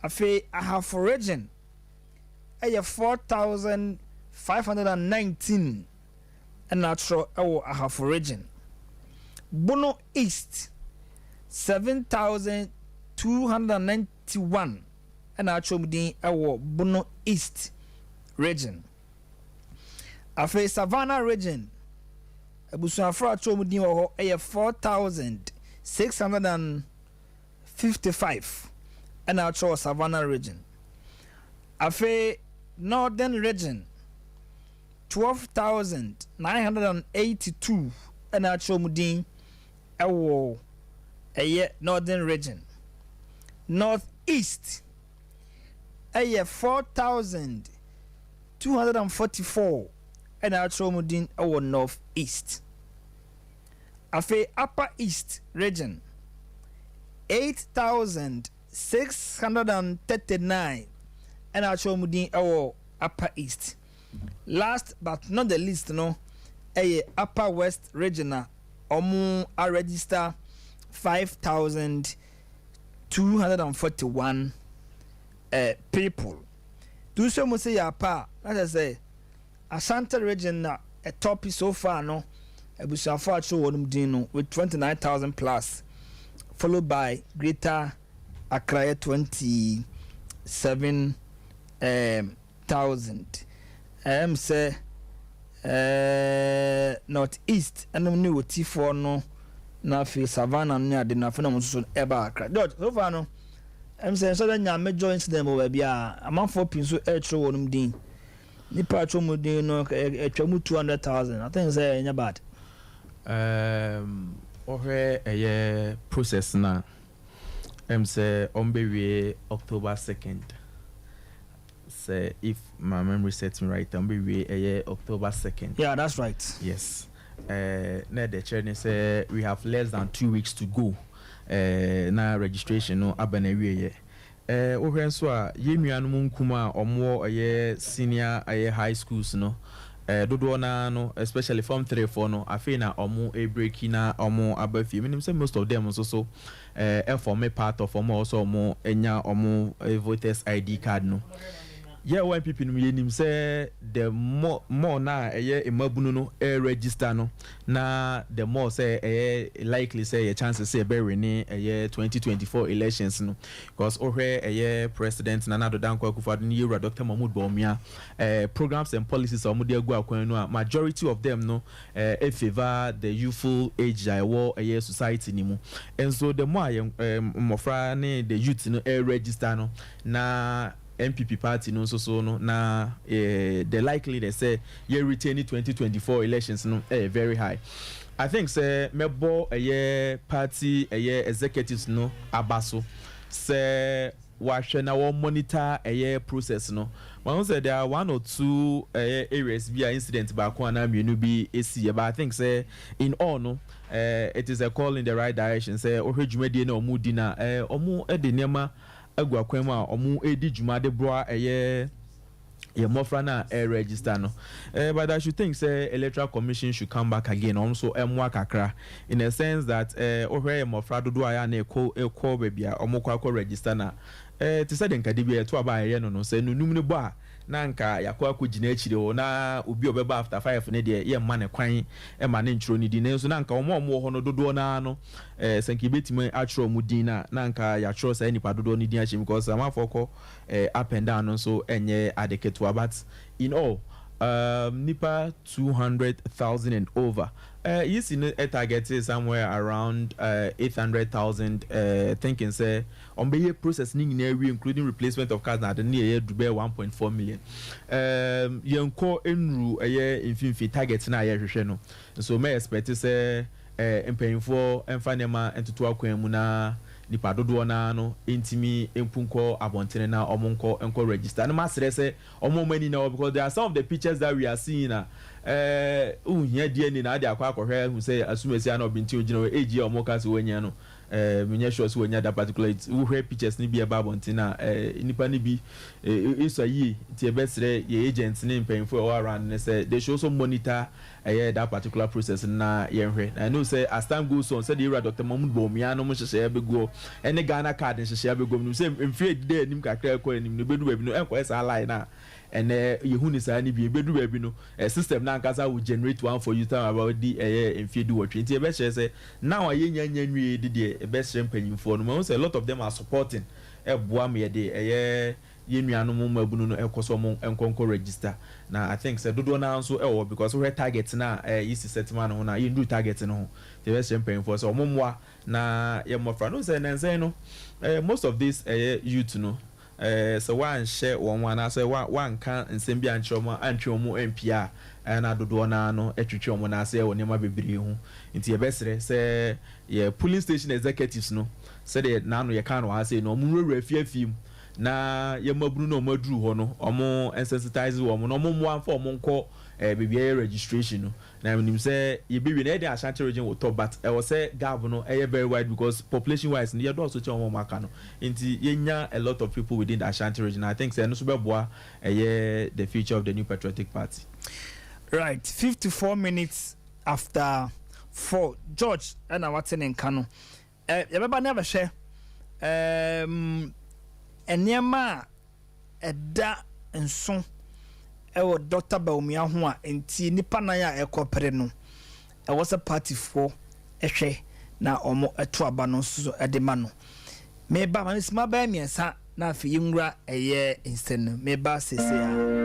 Afei Ahafo Region 4,519 ɛna atwa ɛwɔ Ahafo Region. Bono East 7,291 ɛna atwa mu din ɛwɔ Bono East Region. Afei Savannah Region abusuafo atwa mu din wɔ hɔ 4,655 ɛna atwa Savannah Region. Afei Northern Region 12,982 ɛna atwa mu din ɛwɔ Northern Region. Northeast 4,244 ɛna atwa mu din ɛwɔ Northeast. Afei Upper East Region 8,639 ɛna atwa mu din ɛwɔ Upper East. Last but not the least no Upper West Region a ɔmo register 5,241 people. Do so mo say apa na say Ashanti Region na a top so far no abusuafo atwa wɔn din no with 29,000 plus, followed by Greater Accra 27,000. Say Northeast and no T4 no na fi Savannah no ade na fa na mo so eba Accra. George so far no say so that nya joins them over bia amanfo pin so atwa wɔn din. Nipa atwa mu din no atwa mu 200,000. I think say nya bad. Ɔhwɛ process na say we October 2nd. Say if my memory sets me right, we October 2nd. Yeah, that's right. Yes. Na the chairman say we have less than 2 weeks to go. Na registration no abana we ohwe nso a yenuanum nkuma omo senior high schools no dodo na no especially form 3 4 no afi na omo break na omo abafi minim say most of them so form part of omo also omo enya omo voters ID card no. Yeah, when people know him say the more na emabunu no register no na the more say likely say a chances say be rene 2024 elections no because president Nana Addo Dankwa Akufo-Addo ni Yewura Dr. Mahmoud Bawumia programs and policies of mudi agu akwan no majority of them no favor the youthful age war society ni mu, and so the more mofra ne the youth no register no na MPP party no so no na the likely they say you retain 2024 elections no very high. I think say mebo party executives no abaso say wahwe na wo monitor process no. One say there are 1 or 2 areas via incident back one na mienu bi esi, but I think say in all no it is a call in the right direction. Say ohwedwumadi na omu di na omu de nema agwa kwema omu edi jumade bro ye mofra na register no, but I should think say electoral commission should come back again also emwa kakra in a sense that ohwe mofra dodo aya na ekọ bebia omu kwa register na to say den kadibia to aba ye no say nunum ne bo a na nka yakɔ akɔgyina akyire hɔ na obi ɔbɛba after 5 ne deɛ yɛmma ne kwan ɛma ne ntwerɛ ne din nanso na nka ɔmo wɔ hɔ no dodoɔ naa no sɛ nka yɛbɛtumi atwerɛ ɔmo din na nka yɛatwerɛ saa nipa dodoɔ no din ahyɛ mu because amanfoɔ kɔ up and down no nso ɛnyɛ ade ketewa but in all nipa 200,000 and over. You see, a target is somewhere around 800,000. Thinking say on the process including replacement of cars now the near to bear 1.4 million. Young core enru a year in 50 targets na year no. So may expect to say paying for and to 12 muna. Nipa dodoɔ naa no ntimi mpunkɔ abɔntene na ɔmo nkɔ register no masrɛ sɛ ɔmo mani na because there are some of the pictures that we are seeing na uhia DNA na ade akɔ akɔhwɛ hu sɛ asumasi ana ɔbɛnti ogyina hɔ age a ɔmo ka sɛ wɔnya no menyɛ sure sɛ wɔnya that particular wohwɛ pictures ni bi ɛba abɔntene na nipa ni bi ɛsɔ yie nti ɛbɛsrɛ yɛ agents ne mpanyinfo ɛwɔ around ne sɛ they should also monitor that particular process na yɛnhwɛ I know sɛ as time goes on sɛ de ewura Dr. Mahmood Bawumia no mo hyehyɛ ɛbɛgu ɛne Ghana card nhyehyɛ ɛbɛgu mu sɛ mfiri de anim kakra ɛkɔ anim no bɛdu baabi no ɛnkɔ saa line na ɛnɛ yehu ne saa ne bi bɛdu baabi no system na ankasa will generate one for you time about di mfiri di wɔtwe nti ɛbɛhyɛ sɛ now yɛnya nwie de deɛ ɛbɛhyɛ mpanyinfoɔ no mo sɛ a lot of them are supporting ɛboa me yɛde ɛyɛ yɛnnuanom mu mabunu no ɛkɔ so mo nkɔnkɔ register na I think sɛ dodoɔ na nso ɛwɔ because we target na yisi setima no ho na yɛndu target no ho the best mpanyinfoɔ sɛ ɔmo mmoa na yɛmmɔfra no sɛ nɛnsɛn no most of this youth no so wanhyɛ wɔn anaasɛ wanka nsɛm bi ankyerɛ wɔn antwe wɔn mpia na dodoɔ na no atwitwe wɔn n'ase wɔ nneɛma bebree ho nti yɛbɛsrɛ sɛ yɛ polling station executives no sɛdeɛ n'ano yɛka no ha sɛ no ɔmo nwurawura afiafie mu na yɛmabunu na ɔmo aduru hɔ no ɔmo sensitize wɔn no ɔmo mmoa mfa ɔmo nkɔ baabi ɛyɛ registration no na menim sɛ yɛbɛwie na yɛde Ashanti region wɔ top but ɛwɔ sɛ gap no ɛyɛ very wide because population wise no yɛdɔɔso kyɛ ɔmo aka no nti yɛnya a lot of people within the Ashanti region I think sɛ ɛno nso bɛboa ɛyɛ the future of the New Patriotic Party. Right, 54 minutes after 4 George ɛna wate ne nka no yɛbɛba ne abɛhwɛ nneɛma a ɛda nso ɛwɔ Dr. Bawumia ho a nti nipa nan a ɛkɔpere no ɛwɔ sɛ partyfoɔ ɛhwɛ na ɔmo ɛto aba no nso ɛde ma no meba ma nsima bɛɛ mmiɛnsa na afei yɛnwura ɛyɛ instant no meba sese a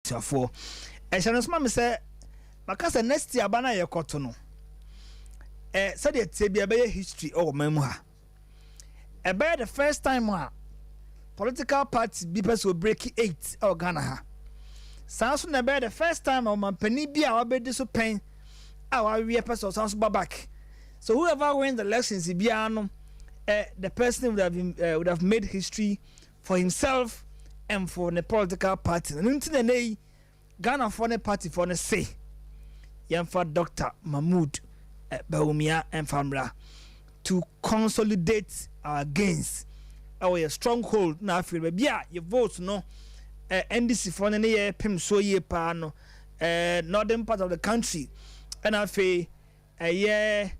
abusuafo e hye no sma me say makasa next year bana ye koto no said it say be history or memu ha be the first time ha political party be person break 8 or Ghana ha sounds na be the first time o mampani bi a obedi so pen our we person sounds back. So whoever wins the elections, the person would have made history for himself and for the political party. And until the day, Ghana for the party for the say, for Dr. Mahmoud Bawumia and Famra to consolidate our gains, our stronghold. Now, if you your votes no, NDC for the year, Pim so ye pano, northern part of the country. And I feel a year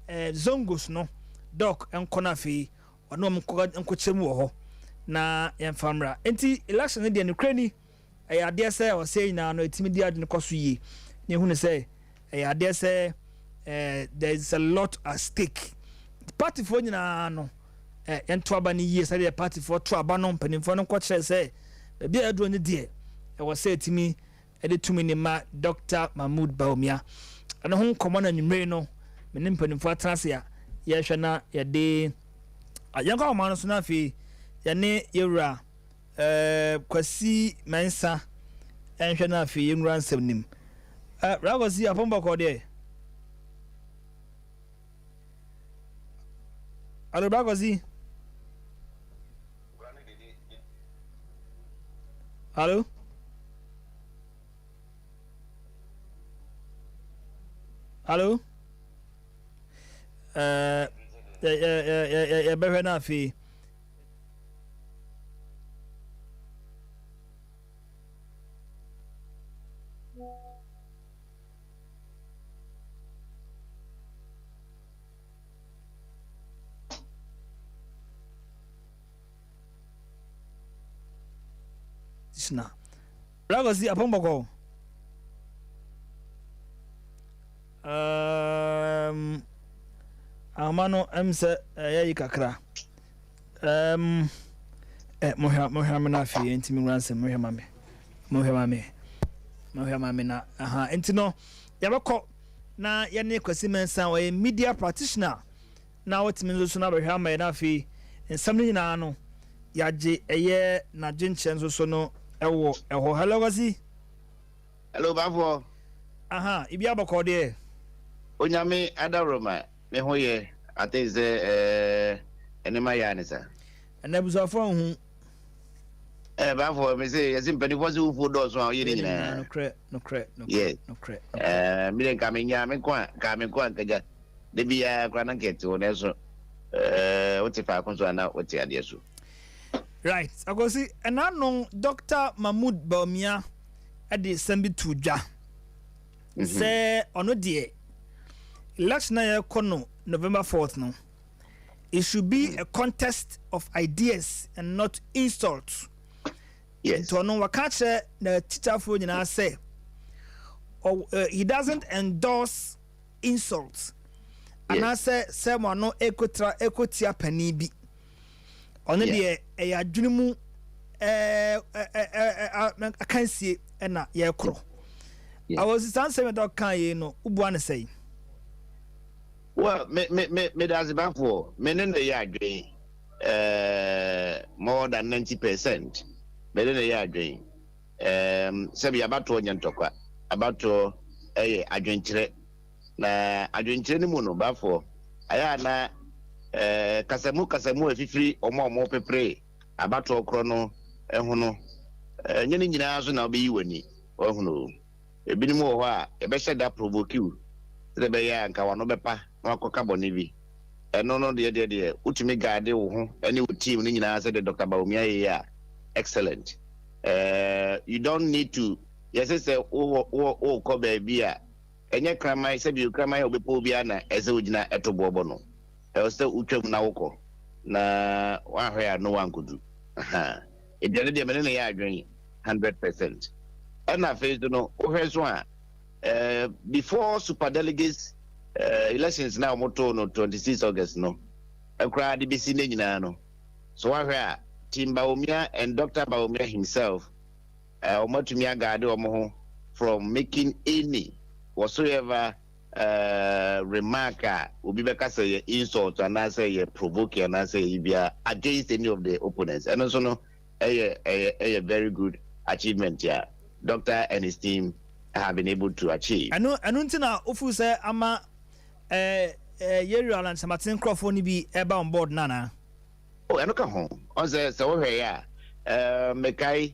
zongos no doc and konafi or no mkochemu na yamfamra. Enti election in the Ukraine, I dare say I was saying now no immediate no kosuye. Ni hunu say I dare say there is a lot at stake. The party for nyina no ento aba ni years the party for to aba no mpanin for no kwche say be adro ni de I was say timi e de tumi ni ma Dr. Mahmoud Bawumia. Ana hon common anwumre no me mpanin for atase ya ye hwe na ye de ayanka o man so na fi ye ne yewura kwasi mensa enhwe na fi yewura nsem nim ragosi apomba ko de alo ragosi alo alo behwe na fi sna ragosi apomba ko amano emse yayi kakra mohwa na fi enti mi ranse mohwa mame na aha enti no yabekọ na ye ne kwasi mensa we media practitioner na wotimi nso so na behwa ma na fi ensam ni na no yaje eye na jinchen so no ewo hello kwasi hello bafo aha ibi abekọ de onyame adaroma me hoye ateze enema yanisa enabusafo hu bafo me say yasim penifo se ufo do so yiri nyina no cre mire ka me nya me kwa kaja de bia kwa na kete o neso wote fa konso na wote ade so right agosi enano Dr. Mahmoud Bawumia ade sambi tuja se ono de election na kono November 4th no it should be a contest of ideas and not insults. Yes. To no wakache na teacher for nyina say he doesn't endorse insults. Yes. And I say mo no ekotia pani bi. Ono de e adwunumu akansie na ye kro. I was saying that kan ye no ubu an say. Well, me does about for men in the yard drain more than 90%. Men in the yard drain. Sabi about to Yantoka about to adventure na adventure ni muno bafo ayana kasemu efifiri omo pepre about to krono ehuno nyeni nyina so na obeyi wani ohuno ebinim wo ho a ebe sheda provoke you be ya nka wano bepa wakoka bonivi no de utimi guide wo ho any team ni nyina say the Dr. Bawumia ya excellent. You don't need to yes say o ko ba bia enye kramai say bi kramai obepo bia na eze ogina etobobo no e say utwam na woko na wa hwe no wankudu aha e de me na ya adwen 100%. And na face no o hwe so a before super delegates elections now moto no 26 August no akra de bisi na nyina no so wa hwe a team Bawumia and Dr. Bawumia himself omotumia guide omo from making any whatsoever remark obi beka say insult and say provoke and say bia against any of the opponents. And also no a very good achievement here. Doctor and his team have been able to achieve. I know ntina ofu say ama Yeri Alan Samatin Crawford ni bi eba on board nana. Oh, I know come home. On say so here mekai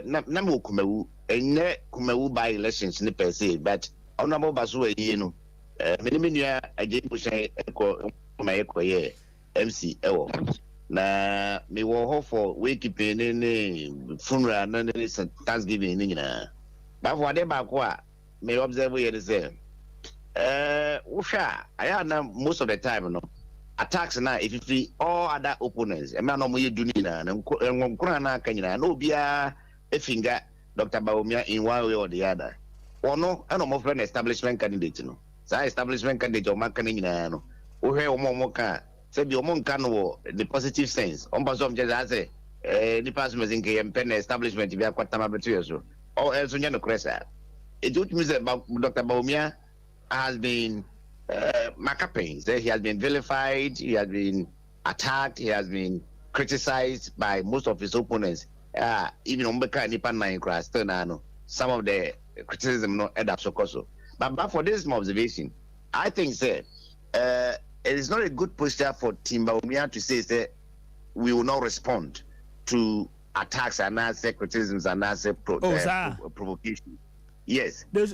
na mo kumewu enye kumewu by elections ni per se, but honorable basu e no menimia ajebu shay eko ye MC ewo na me wo ho for wakekeeping ni funeral na ni Thanksgiving ni nyina ba for ade ba ko a me observe here say usha aya na most of the time no attacks na if you all other opponents e ma no mo ye duni na nkura na aka nyina na obia efinga Dr. Bawumia in one way or the other. Ono ano mo friend establishment candidate no. Sa establishment candidate o maka nyina no. Wo hwe o mo ka se bi o mo nka no the positive sense. On pass of just say the pass me think pen establishment bi akwata ma betu yeso. O elso nya no kresa. It would mean that Dr. Bawumia has been macapains. He has been vilified, he has been attacked, he has been criticized by most of his opponents. Even Umbeka Nipa Nine Crash, some of the criticism no end up so coso. But for this observation, I think it is not a good posture for Team Bawumia to say we will not respond to attacks and answer criticisms and answer provocation. Yes. For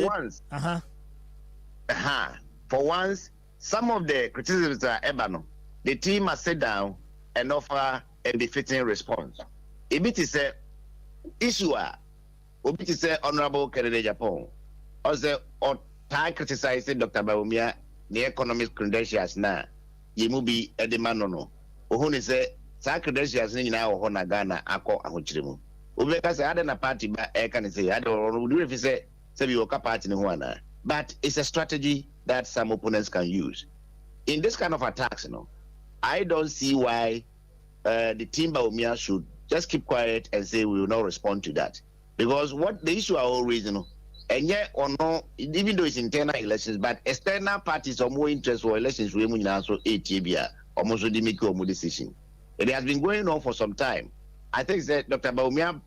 once. For once, some of the criticisms are ebano. The team must sit down and offer a befitting response. If it is a issue, it is a honorable candidate Japan, also or time criticizing Dr. Bawumia the economic credentials na you be a demand no. Ohun say sa credentials ni na ho na Ghana akọ ahochiremu. Obeka say ada na party ba e kan say ada do if say be oka party ni ho ana. But it's a strategy that some opponents can use. In this kind of attacks, I don't see why the team Bawumia should just keep quiet and say we will not respond to that. Because what the issue are always, and yet or no, even though it's internal elections, but external parties are more interested for elections, we will also ATBA, almost the make a decision. It has been going on for some time. I think that Dr. Bawumia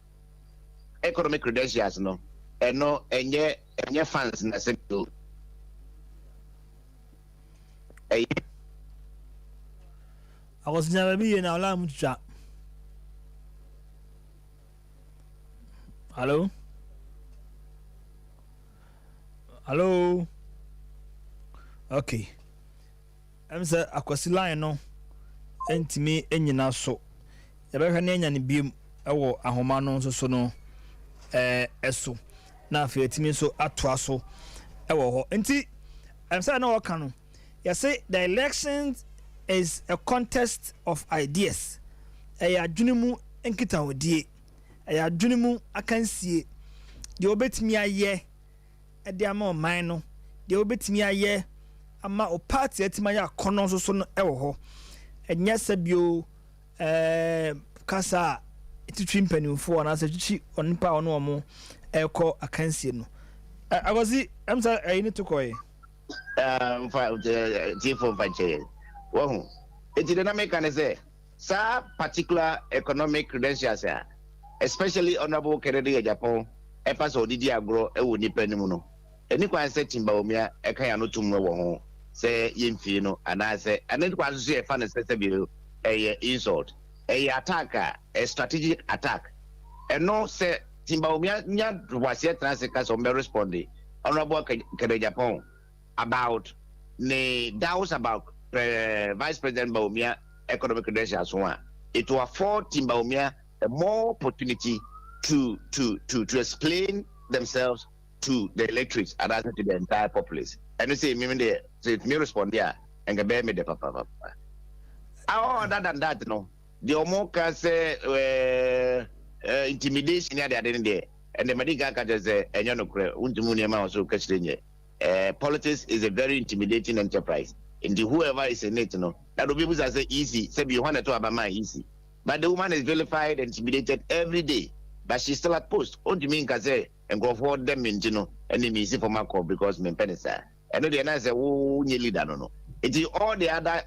economic credentials, and yet fans in the sector. I was never be in our lounge chat. Hello? Hello? Okay. I'm say akwasi line no entimi enyina so. Yebehwe na enya ne biem ewo ahoma no so no eso. Na afi etimi so atoa so ewo ho. Enti I'm say na waka no. You say the elections is a contest of ideas. Eya adwunimu enkita hodie. Eya adwunimu akansie. De obetimi aye ede ama o man no. De obetimi aye ama o party etima ya kono so no ewo ho. Enya sabio kasa etitwi mpanimfo na asachichi onipa ono omo eko akansie no. Agozi amsa ayini tokoye. Chief well, it didn't make any say, sir, particular economic credentials, especially honorable candidate Japan, a pass or did grow a woody penimuno. Any one said Team Bawumia, a kayano to say Yinfino, and I say, and it was a fun a insult, a attacker, a strategic attack. And no, say Team Bawumia was yet transactions on me responding, honorable candidate Japan, about the doubts about Vice President Bawumia economic credentials one. It will afford Team Bawumia a more opportunity to explain themselves to the electorates and also to the entire populace. And you say, me respond there and bear me the papa. Other than that, the Omoka say intimidation there there, and the Medica can say, and you know, also catch politics is a very intimidating enterprise. And whoever is in it, that will be able to say easy. Say you want to talk about my easy, but the woman is vilified and intimidated every day. but she's still at post. Only mean can say and go for them in Gino and me see for my call because me penisa. And the answer who nearly done no. It is all the other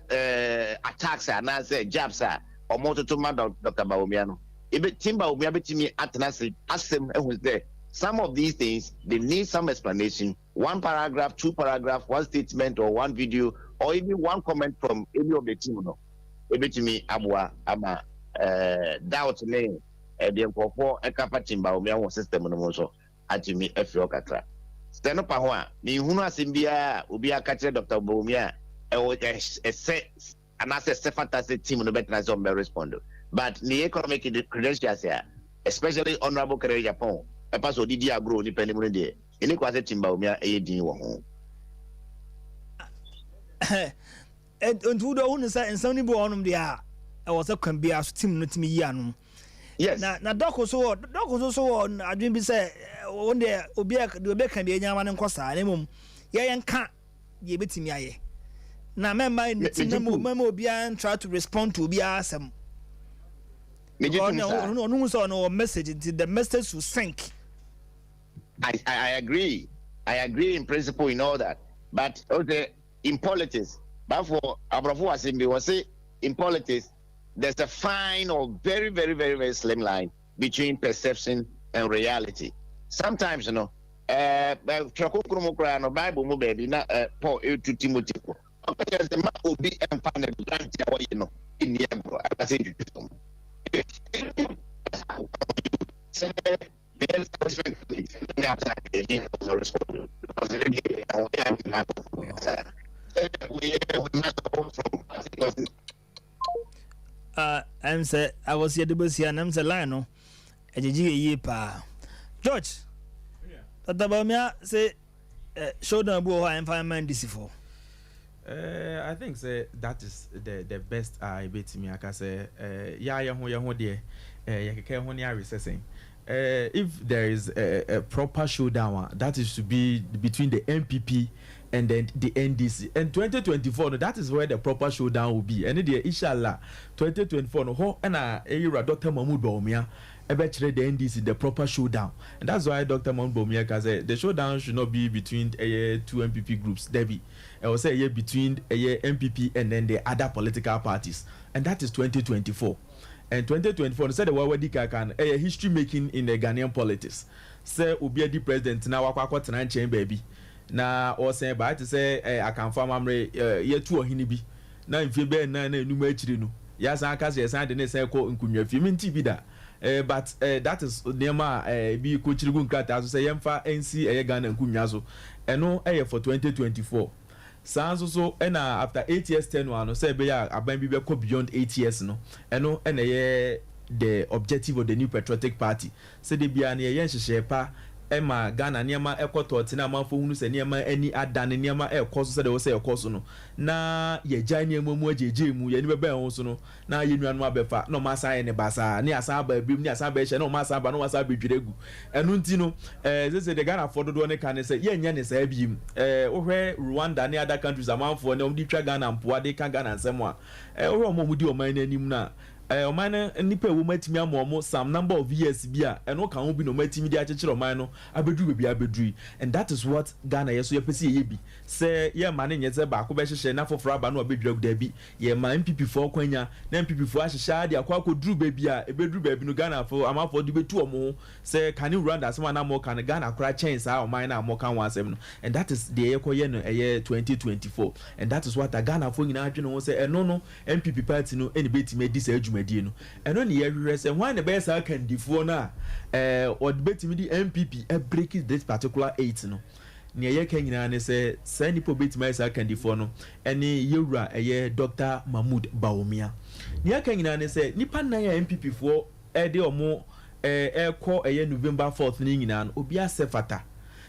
attacks and answer jabs are or more to Dr. Bawumia. If Timba will be able to me at Nasi, ask them and was there. Some of these things they need some explanation. One paragraph, two paragraph, one statement, or one video, or even one comment from any of the team. No, able to me abwa ama doubt me the for a kappa Timba Bawumia system no so at me FO katra. Stand up a me who has in Bia will be a catcher Dr. Bawumia. A set and as a fantastic team no better as on respond. But the economic credentials here, especially honorable career Japan, a pass of Didia grow depending on the day. Any quasi Timbawumia AD1. And who don't say and somebody born there. I was a can be a team not me yan. Yes. Now, Doc also on. I didn't be say one day Obia do be can be a yaman and costa. Yan can't give it to me. Now, memo be and try to respond to be awesome. No message. The message will sink. I agree. I agree in principle in all that. But okay, in politics, but for Abrafu Assembly was say in politics, there's a fine or very, very, very, very slim line between perception and reality. Sometimes, you know, Bible baby na Paul to Timothy. Because the man will be empowered you know in the emperor. I say I'm say I was here the bus here and I'm say Lionel George Tata Bawumia say show them boy and find man this for. I think say that is the best I bet me. I can say if there is a proper showdown, that is to be between the MPP and then the NDC. And 2024, that is where the proper showdown will be. And the inshallah 2024 no and Dr. Mahmoud Bawumia eventually the NDC the proper showdown. And that's why Dr. Mahmoud Bawumia can say the showdown should not be between two MPP groups. Debbie, I will say between MPP and then the other political parties. And that is 2024. And 2024, said the Wawadika can history making in the Ghanaian politics. Say Ubi the president now wakwa chain baby. Na or say by to say I can farm amre ye two hinibi. Na mfibe na nume chirinu. Yes, I can say the next echo in Kunya Fimin Tibida. But that is Nema be Kuchirigun Kat as say Yemfa NC Ghana and Kunyazo. And no for 2024. Sounds so and after 8 years 10 one say be beyond 8 years no and the objective of the new patriotic party say they be an pa Emma Ghana niema ekoto tina manfo hunu se niema ani adane niema ekoso se de wo se ekoso no na ye gyan niema mu ajeje mu ye ni bebe ho so no na ye nuanu abefa no masa ye ne basa ni asa ba bim ni asa ba hye no masa ba no masa bedwiregu enu nti no se de Ghana for dodo ne kan se ye nya ne sa bim wo hwe Rwanda ne other countries amanfo ne omdi twa Ghana mpoa de kan Ghana nsem a wo hwe omudi oman na anim na Oman nipa wo matimi amomo some number of years bia eno kan wo bi no matimi di akekere oman no abedru bia abedru, and that is what Ghana yeso ye pese ye bi say ye ma ne nyeze ba ko be hyehyɛ na foforo aba no abedru da bi ye ma MPP for kwanya na MPP for ahyehya de akwa ko dru ba bia ebedru ba bi no Ghana for amafo de betu omo say kan Rwanda asema na mo kan Ghana kra chance a oman na mo kan wansem no, and that is the ye koye no 2024, and that is what Ghana for nyina adwene wo say eno no MPP party no eni betime di say no and only every say why the best I can defo na or betimi di MPP break this particular 8 no near ye kan nyina ne say send people betimi say can defo no any yewura Dr. Mahmoud Bawumia near kan nyina ne say nipa na ya MPP for de omo call November 4th ni nyina no obi asefata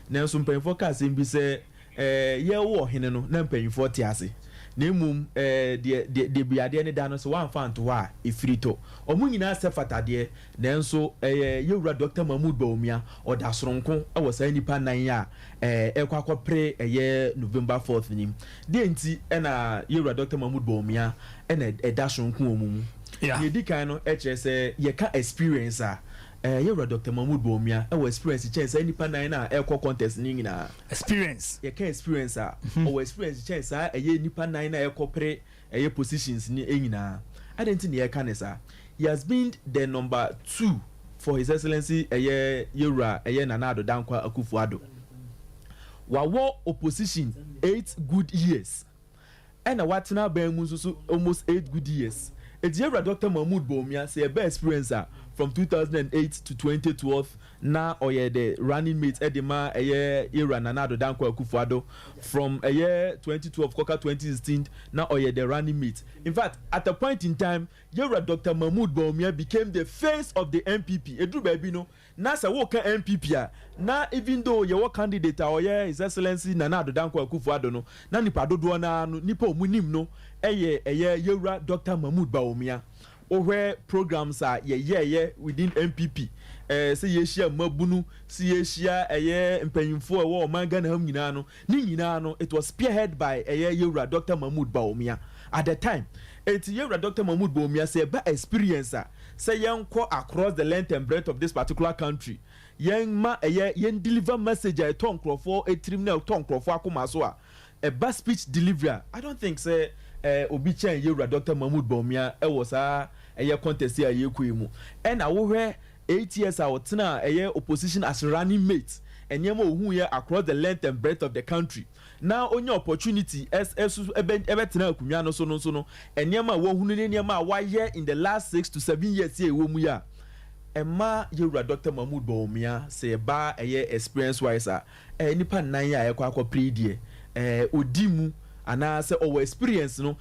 na so mpanyfo ka asem bi say ye wo hene no na mpanyfo te ase nemum de biade ne da no so wan fan to a efrito omu nyina se fatade nanso yewura Dr. Mahmoud Bawumia oda soronko e wo sa nipa nan a ekwakopre November 4th nim de enti na yewura Dr. Mahmoud Bawumia na eda soronko omumu ye dikan no kire se ye ka experience a yɛwura Dr. Mahmoud Bawumia experience chance nipa nan na ɛkɔ contest ni nyinaa experience experience experience chance nipa nan na ɛkɔ pre positions ni nyinaa adɛnti ne yɛka ne saa he has been the number 2 for his excellency yɛwura Nana Addo Dankwa Akufo-Addo wawo opposition 8 good years ɛna watena ban mu nso almost 8 good years yɛwura Dr. Mahmoud Bawumia say ebe experience from 2008 to 2012 na oye the running mate edema yɛwura Nana Addo Dankwa Akufo-Addo from 2012 koka 2016 na oye the running mate. In fact, at a point in time yɛwura Dr. Mahmoud Bawumia became the face of the MPP edru baby no na sa wo ka MPP na even though your candidate His Excellency Nana Addo Dankwa Akufo-Addo no na nipa dodo na no nipa omunim no yɛwura Dr. Mahmoud Bawumia ohwe programs within MPP say yeshia mabunu say yeshia mpanyimfo ewo omanga na ham nyina no ni nyina no it was spearhead by yewura Dr. Mahmoud Bawumia at the time yewura Dr. Mahmoud Bawumia say ba experience say yanko across the length and breadth of this particular country yen ma yen deliver message a ton crofo etrim na ton crofo akoma so a best speech delivery. I don't think say obi chen yewura Dr. Mahmoud Bawumia was a contest here yekuimu and awohwe 8 years awotena opposition as running mate and yema ohun here across the length and breadth of the country. Now only opportunity ebetena akunwa no so no and yema wo hunu ne yema awaye in the last 6 to 7 years here wo mu ya Emma yewura Dr. Mahmoud Bawumia say ba experience wise nipa nan ya akwa predie odimu and I say our experience no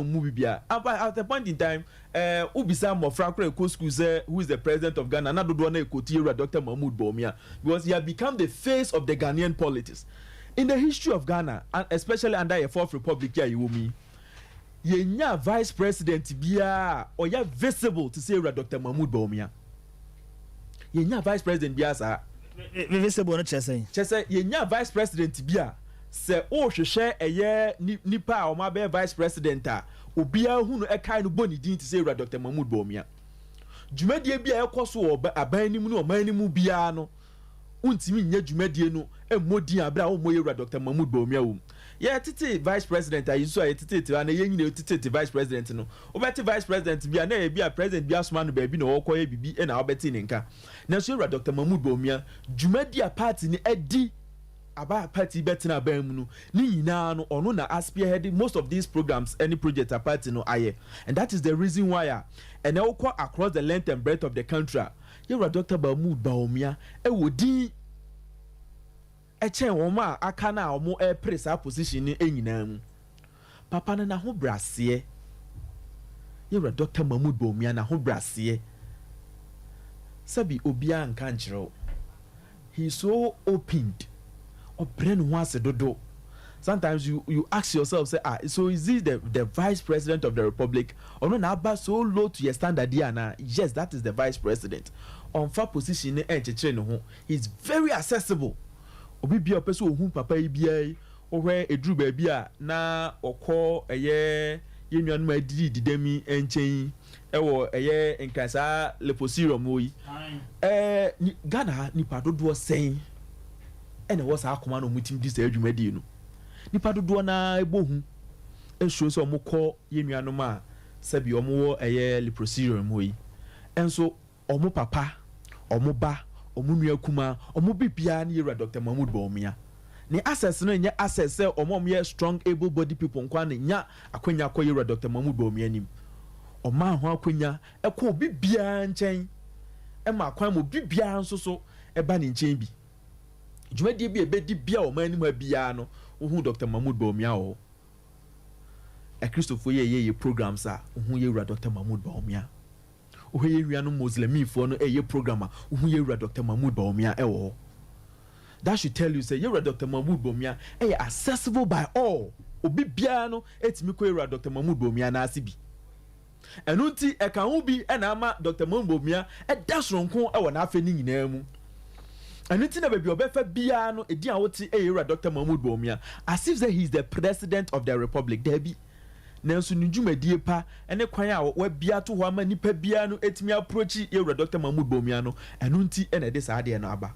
movie bia at the point in time ubisa mofra kra school say who is the president of Ghana na dodo na ekoti Dr. Mahmoud Bawumia because he had become the face of the Ghanaian politics in the history of Ghana and especially under a fourth republic here you yenya vice president bia or ya visible to say Dr. Mahmoud Bawumia yenya vice president bia sa visible no chese yenya vice president bia se o hwehwe nipa a o ma be vice president a obia hu no ekai no boni din ti say Dr. Mahmoud Bawumia dwumadie bia ekoso aban nim no oman nim bia no untimi nya dwumadie no emodi abra o moye Dr. Mahmoud Bawumia wo ye tete vice president ayi so ye tete na ye nyina tete vice president no obeti vice president bia na ye bia president bia soma no ba bi na okoye bibi na obeti ne nka na so Dr. Mahmoud Bawumia dwumadie party ni edi about party betina bemunu ni nyina no ono na spearhead most of these programs any project a party no aye and that is the reason why and they all across the length and breadth of the country yewura Dr. Mahmoud Bawumia wodi chen woma aka na omo press position ni nyina mu papa na ho brase yewura Dr. Mahmoud Bawumia na ho brase sabi obia nka nkyerɛw he so opened sometimes you ask yourself say so is he the vice president of the republic or no na so low to your standard here na yes that is the vice president on far position ne enchechire ne ho he's very accessible obi bia opeso ohun papa yi bia ohwe eduru ba bia na okọ yenuanu adidi didami enchen ewo nkasa leposiro moyi Ghana ni padodo sen ene wo sa akoma no mutim di sa adwumadi no nipa dodo na ebohu ehwo so omukọ yenuanom a sabi omo leposiro moyi enso omo papa omo ba omo nua kuma omo bibia na yewura Dr. Mahmoud Bawumia ne access no nya access say omo ye strong able body people nkwa na nya akwanya kọ yewura Dr. Mahmoud Bawumia nim oma ho akwanya ekọ bibia nchen ma akwan mo bibia nso so eba ne nchen bi dwumadie bi ebedi bia o man nim bia no ohu Dr. Mahmoud Bawumia o Christopher ye programs a ohu yewura Dr. Mahmoud Bawumia ohu ye wianu muslimifo no programmer ohu yewura Dr. Mahmoud Bawumia ewo that should tell you say yewura Dr. Mahmoud Bawumia accessible by all obi bia no etimi ko yewura Dr. Mahmoud Bawumia na asibi enunti eka hu bi na ama Dr. Mahmoud Bawumia dasronko ewo na afa ni nyina mu enunti na baby obefa bia no edi a woti yewura Dr. Mahmoud Bawumia as if say he is the president of the republic there be nanso ne dwumadie pa ene kwan a wa bia to ho ama nipa bia no etimi approach yewura Dr. Mahmoud Bawumia no eno nti ene de saa de no aba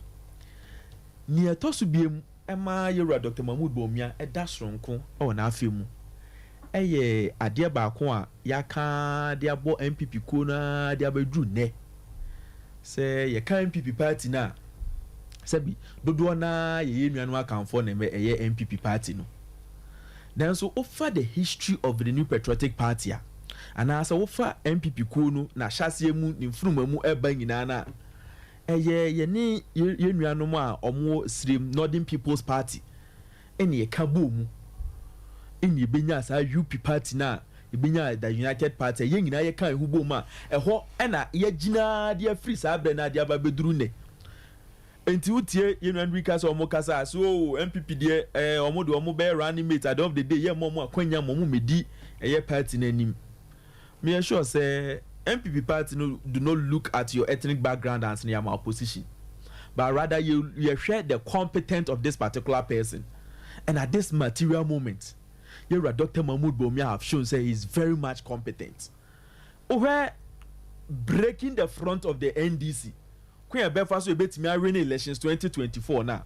ni etoso biem ema yewura Dr. Mahmoud Bawumia eda soronko o na afemu eye ade ba ko a yaka de abo MPP ko na de abadru ne se ye kan MPP party na sabi dodo na ye nuanu akanfo na me eye MPP party no nanso offer the history of the New Patriotic Party and as offer MPP ko no na hyase mu ni mfuruma mu eba nyina na ye ni ye nuanu mu a omo Srim Northern People's Party eni ye kabo mu eni benya sa UP party na benya the United Party ye nyina ye kan hubo mu a eho na ye gina de free sa abra na de aba beduru ne enti utie ye nuanu kasa omo kasa so MPP de omo de omo be running mate at the end of the day ye momo akwanya momo medi ye party na nim me sure say MPP party no do not look at your ethnic background as near my opposition, but rather you share the competence of this particular person. And at this material moment, your Dr. Mahmoud Bawumia have shown say he's very much competent. Over breaking the front of the NDC, Queen Belfast will bet me winning elections 2024 now.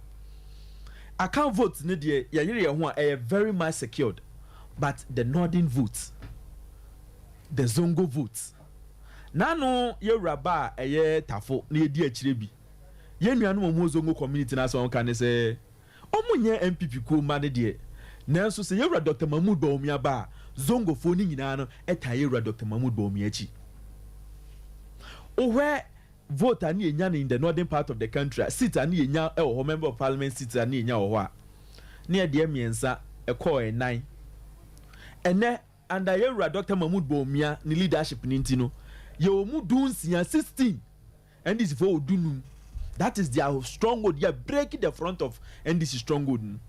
I can't vote Nidia Yaya very much secured, but the northern votes, the Zongo votes. Nano ye raba eye tafo na edi akire bi ye nuanu mo Zongo community na so kan say omunye MPP ko ma ne de nanso se ye wura Dr. Mahmoud Bawumia ba Zongo fo ni nyina no eta ye wura Dr. Mahmoud Bawumia achi ohwe vote ani enya in the northern part of the country seat ani enya e wo member of parliament seat ani enya wo a na de emiensa e call e nine ene under ye wura Dr. Mahmoud Bawumia ni leadership ni ntino you mu dunsia 16 and this for dunum that is their stronghold. They are breaking the front of and this is stronghold and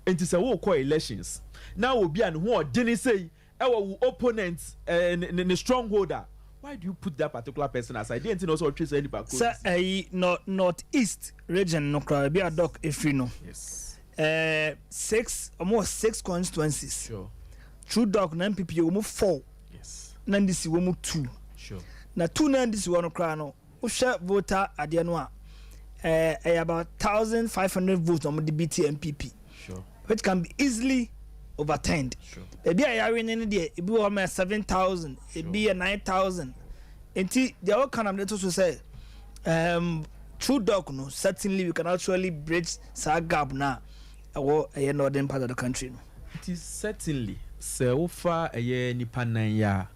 it is a war call elections now will be an who didn't say our opponents and strongholder. Why do you put that particular person aside? They didn't also trace any back. Sir, northeast region no crowd be a doc if you know. Yes. Almost six constituencies. Sure. True doc 9 people you move 4. Yes. Nandisi we move 2. Sure. Na 2 nandisi we no crowd no. Usha voter adianwa. About 1,500 votes on the BT MPP. Sure. Which can be easily overturned. Sure. Maybe I are in any day. It be almost 7,000. It be a 9,000. And the other kind of little to say, true doc no. Certainly we can actually bridge that gap now. Or a northern part of the country. It is certainly so far a year nipa nan ya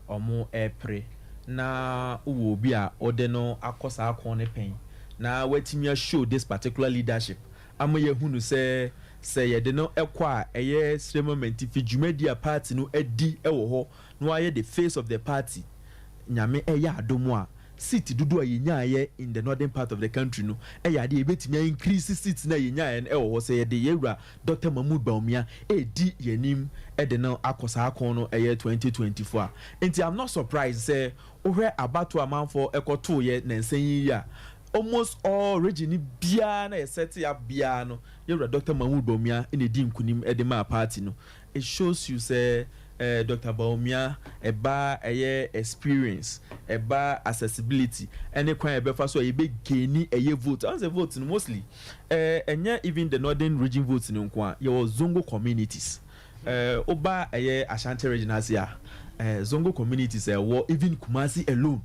omo epre na uwo bi a odeno akosa akon ne pen na watimi show this particular leadership amaye hunu say ye de no ekwa eye moment fi dwumadi a party no adi ewo ho no aye the face of the party nyame eya adomo a seat dudu a yenyaye in the northern part of the country no eya de ebetimi increase seats na yenyaye no ewo ho say de yewura Dr. Mahmoud Bawumia edi yenim de no akosa akon no eye 2024 enti I'm not surprised say ohwe abato amanfo ekoto ye nansan yi ya almost all region bia na set up bia no yewura Dr. Mahmoud Bawumia in the dim kunim edema party no. It shows you say Dr. Bawumia eba eye experience eba accessibility any kwan ebe so ebe gaini eye vote as a vote mostly enya even the northern region votes no kwa your Zongo communities oba eye Ashanti region asia Zongo communities war even Kumasi alone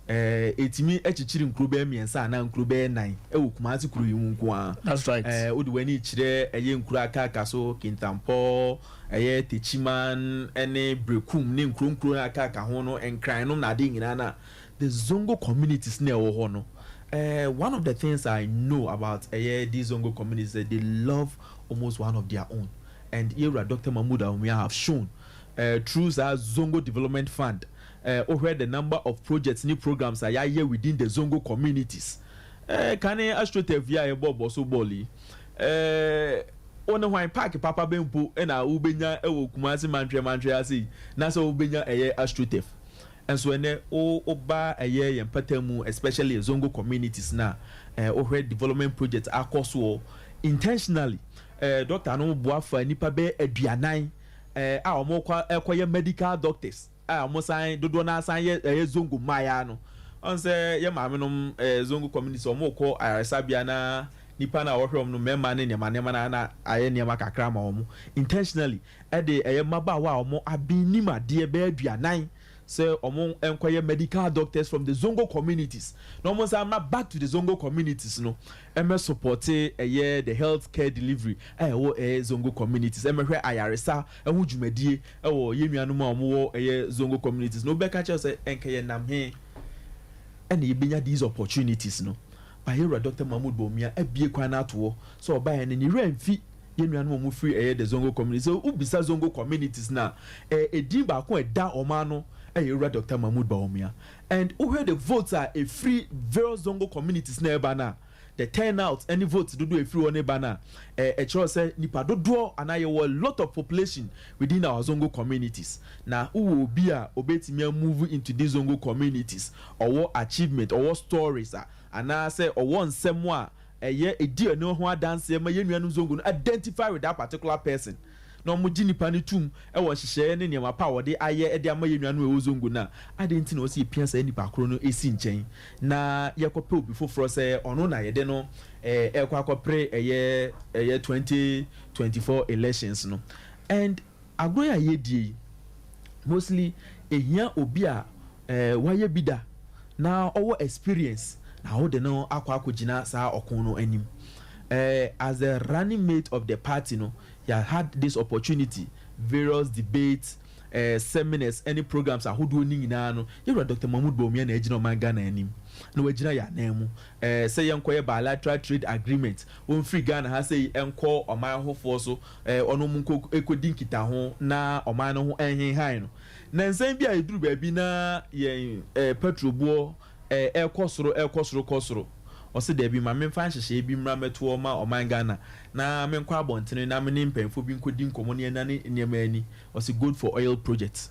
etimi echichiri nkrobe miensa na nkrobe 9 ewo Kumasi kuru yi nko. That's right. Odi wani chire eye nkuru aka so Kintampo eye Techiman ene Brekum ne nkronkro aka ho no enkran no na de nyina na the Zongo communities na ewo ho no. One of the things I know about these Zongo communities that they love almost one of their own, and here Dr. Mahmoud Bawumia have shown through that Zongo Development Fund where the number of projects new programs are here within the Zongo communities. Can I astrotevia a bobo so boli on a wine park papa bempo and a ubenya Kumasi mantre asi nasa ubenya astrotef. And so when oba a year and patemu, especially Zongo communities now, where development projects are cost intentionally. Dr. Anu Boafa nipa be eduanai omo kwa ekoye medical doctors omo san dodo na san ye zongo maya no on say ye maame no zongo community omo ko ayaresa na nipa na wohwem no mema ne nema na aye nema kakra ma omo intentionally de maba wa omo abinima de be aduanan say omo enkoye medical doctors from the Zongo communities no mo say I'm not back to the Zongo communities no em support the health care delivery wo Zongo communities em hwe ayaresa hu dwumadie wo yenuanu ma omo wo Zongo communities no be ka che say enkaye nam he and ye benya these opportunities no by here Dr. Mahmoud Bawumia abie kwan ato so oba ye ni remfi yenuanu mo free the Zongo communities so ubisa Zongo communities na edin ba ko eda oma no Dr. Mahmoud Bawumia. And who the votes are a free various Zongo communities nearby now. The turnout, any votes do a free one banner. A choice say nipa do draw and I will a lot of population within our Zongo communities. Now who will be a obeti move into these Zongo communities or what achievement or what stories are and I say or one semwa a dear no one dance Zongo identify with that particular person. No mo gini pani tum e wo hihye ne niam pa wo de aye de amayenuanu e Zongo na adenti na o si piansa nipa kro no esi nchen na yekope obi foforo se ono na yede no ekwa akopre 2024 elections no and agroya yedie mostly ehia obi a waye bida na owo experience na wo de no akwa sa okon no anim as a running mate of the party no you had this opportunity various debates seminars any programs ahodo ni nyina no you Dr. Mahmoud Bawumia na ejina man Ghana anim na wajina ya nemu say yenkoye bilateral trade agreement won free Ghana ha say enko oman hofo so ono munko ekodi nkita ho na oman no ho enhen no na nsan bi a eduru ba bi na ye petrol buo ekosoro ose de bi ma memfa nhyehyɛ bi mra meto ma oman Ghana na menkwa abontene na me mpemfo bi nkodi nkomo ne na ne niam ani ose good for oil project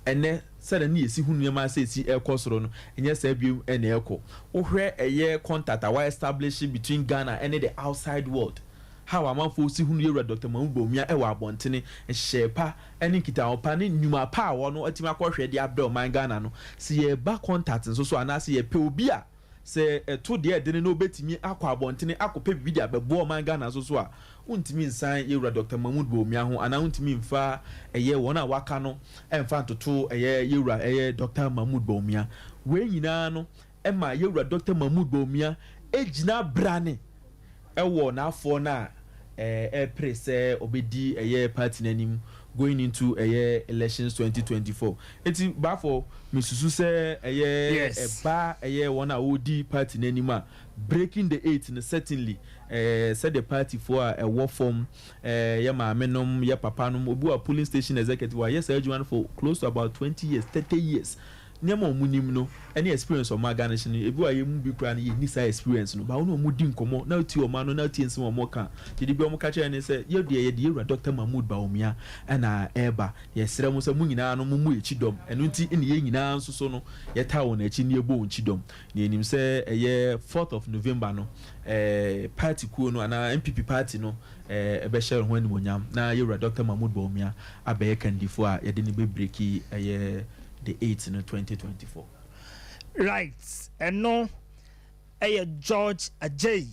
ene said na yesi hu niam ase si ekosoro no enye sa bi ene eko ohwe contact a establish between Ghana and the outside world how amanfo si hu no Dr. Mahmoud Bawumia e wa abontene hyepa ene kita opa ne nyuma pa wo no atima akɔhwɛ de abdo oman Ghana no si ye ba contact so anase ye pe obi a say to the edin no betimi akwa abontene akope bibi abebo man Ghana so a untimi nsan yewura Dr. Mahmoud Bawumia ho ana untimi mfa wona waka no emfa ntoto yewura Dr. Mahmoud Bawumia we nyina no ema yewura Dr. Mahmoud Bawumia ejina brane wo na afo na prese obedi party nanim going into elections 2024 eti bafo misusu se ba one odi party nanima breaking the eight and certainly said the party for a war form ya maamenom ya papanom obu a polling station executive wa yes everyone for close to about 20 years 30 years niam omunim no any experience of organization ebi wa yemu bi kra na ye nisa experience no ba wonu omudi nkomo na oti o ma no na oti ensim o mo kan didi bi o mo ka kire ne se ye de Dr. Mahmoud Bawumia na eba ye sere mo se mu nyina no mu echidom enu nti ene ye nyina nso so no ye ta won echi ne ebo echidom na enim se 4th of November no party ku no ana MPP party no ebe share ho animonyam na ye Dr. Mahmoud Bawumia abaye kandifo a ye de ne be breaki the 8th in 2024. Right. And no, George Ajay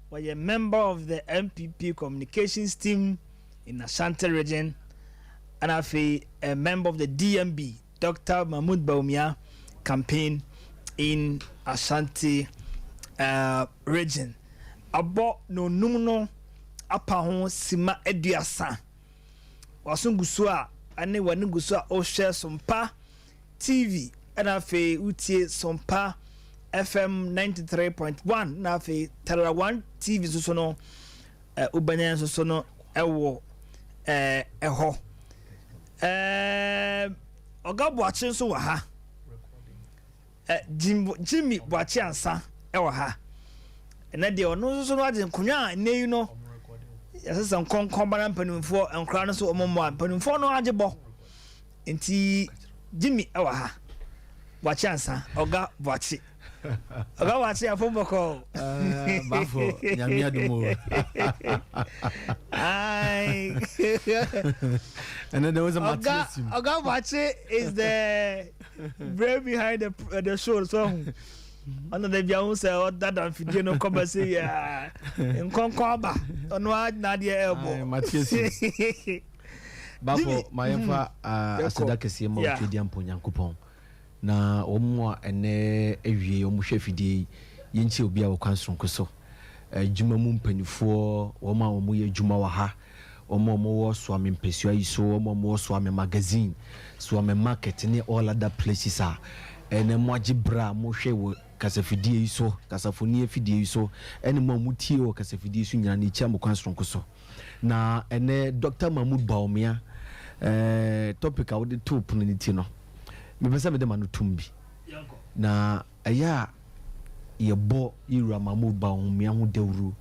was a member of the MPP communications team in Ashanti region, and a member of the DMB, Dr. Mahmoud Bawumia campaign in Ashanti region. Abo no numuno apahon sima eduasa. Wasungusua ane wanungusua oshe Sompa TV and afe utie Sompa FM 93.1 na afe Tara 1 TV so no ubanya so no ewo eho oga Boachi so wa ha Jimmy Boachi ansa ewo ha na de ono so no ade nkonwa ne yi no yasesa nkonkon bana mpanimfo enkra no so omomwa mpanimfo no agebo nti Jimmy ewa ha Boachi ansa oga Boachi Oga wa se afo call. Bafo nyamia dumo. Ai. And then there was a Matthias. Oga Wache is the brain behind the show so. Ono de bia won say o dada fidie no come say ya. Nkonkon ba. Ono na de elbo. Matthias. Bafo mayefa aseda kese ma otwedi ampo Nyankopɔn. Na omo a ene ewie omo hwe fidie yenchi obi a wokwan sonko so. Juma mu mpanifo omo a omo ye juma wa ha. Omo wo so amempesua yi so omo wo so am magazine so am market ne all other places are ene mo agibra mo hwe wo kasafidie yi so kasafoni afidie yi so ene mo mutie wo kasafidie so nyina ne chia mo kwan sonko so na ene Dr. Mahmoud Bawumia topic a wode to opportunity no me pesa me de manu tumbi na aya ye bo Ira Mahmoud Bawumia ho dawru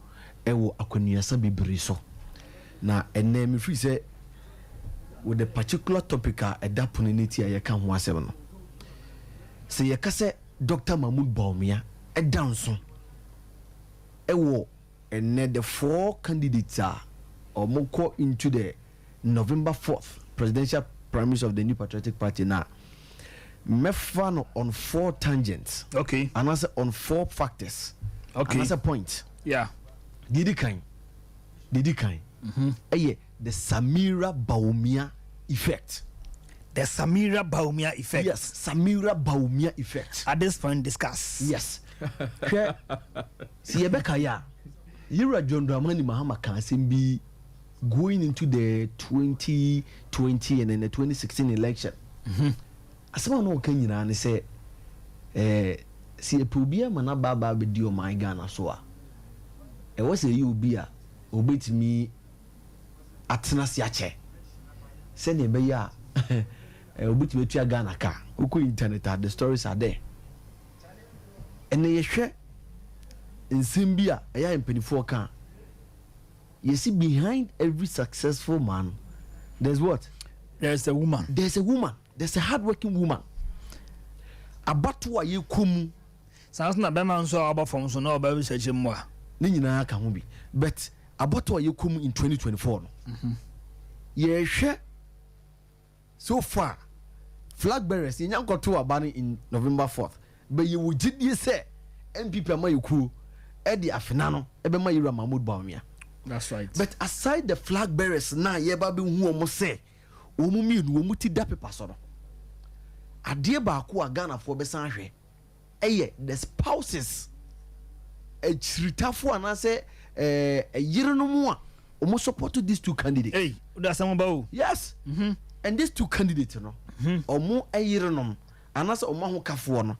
ewo akwanuasa bebere so na ene me free say with the particular topic a opportunity a ye kan ho asem no say ye kase Dr. Mahmoud Bawumia edanso ewo ene the 4 candidates are or moko into the November 4th presidential primaries of the New Patriotic Party now. Mefano on 4 tangents. Okay. And answer on 4 factors. Okay. Answer point. Yeah. Didi kind. The Samira Bawumia effect. The Samira Bawumia effect. Yes, Samira Bawumia effect. At this point, discuss. Yes. See Rebecca ya. Ira John Dramani Mahama can be going into the 2020 and then the 2016 election. Asema no kan nyina ne say si epobia mana baba be di o my Ghana so a e was you obi a obetimi atena se ache se ne be ya obetimi tua Ghana ka uko internet the stories are there ene ye hwe nsem bi a eya empanifo kan you see behind every successful man there's what? There's a woman. There's a hardworking woman. Abatu a ye kumu. Sounds na bema nso aba from so na oba research mu a. Ni nyina ka ho bi. But abatu a ye kumu in 2024 no. Ye hwe so far flag bearers in yankoto abani in November 4th. But you would gidie say MPP ama yiku e di afina no e be ma Ira Mahmoud Bawumia. That's right. But aside the flag bearers na ye ba be hu omo say omu mienu omu ti da paper so no. Ade ba ko a Ghana for be san hwe. Eye the spouses chiritafo anase yireno mu a omo support these 2 candidates. Hey, that's some about. Yes. And these 2 candidates no. Omo yireno anase omo ho kafo no.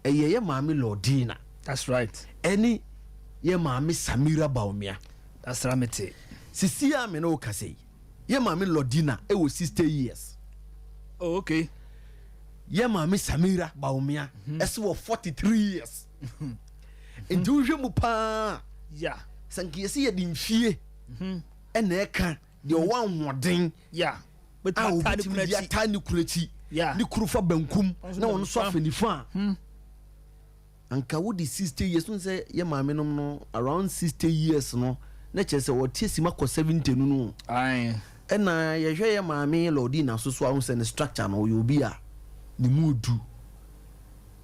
Eye ye maami Lordina. That's right. Any ye maami Samira Bawumia. That's Ramete. Sisi a me no kase. Ye maami Lordina e wo 60 years. Oh, okay. Ye maami Samira Bawumia ese wo 43 years. Enti wo hwe mu pa. Yeah. Sanki yesi ye di mfie. Ena eka de o wan hoden. Yeah. But tani kurechi. Yeah. Ni kurufa bankum na won so afanifa. Anka wo di 60 years no say ye maami no around 60 years no. Na chese wo tiesima ko 70 no. Aye. Ena ye hwe ye maami Lordina so ahun se ne structure no yo bi a ni mudu.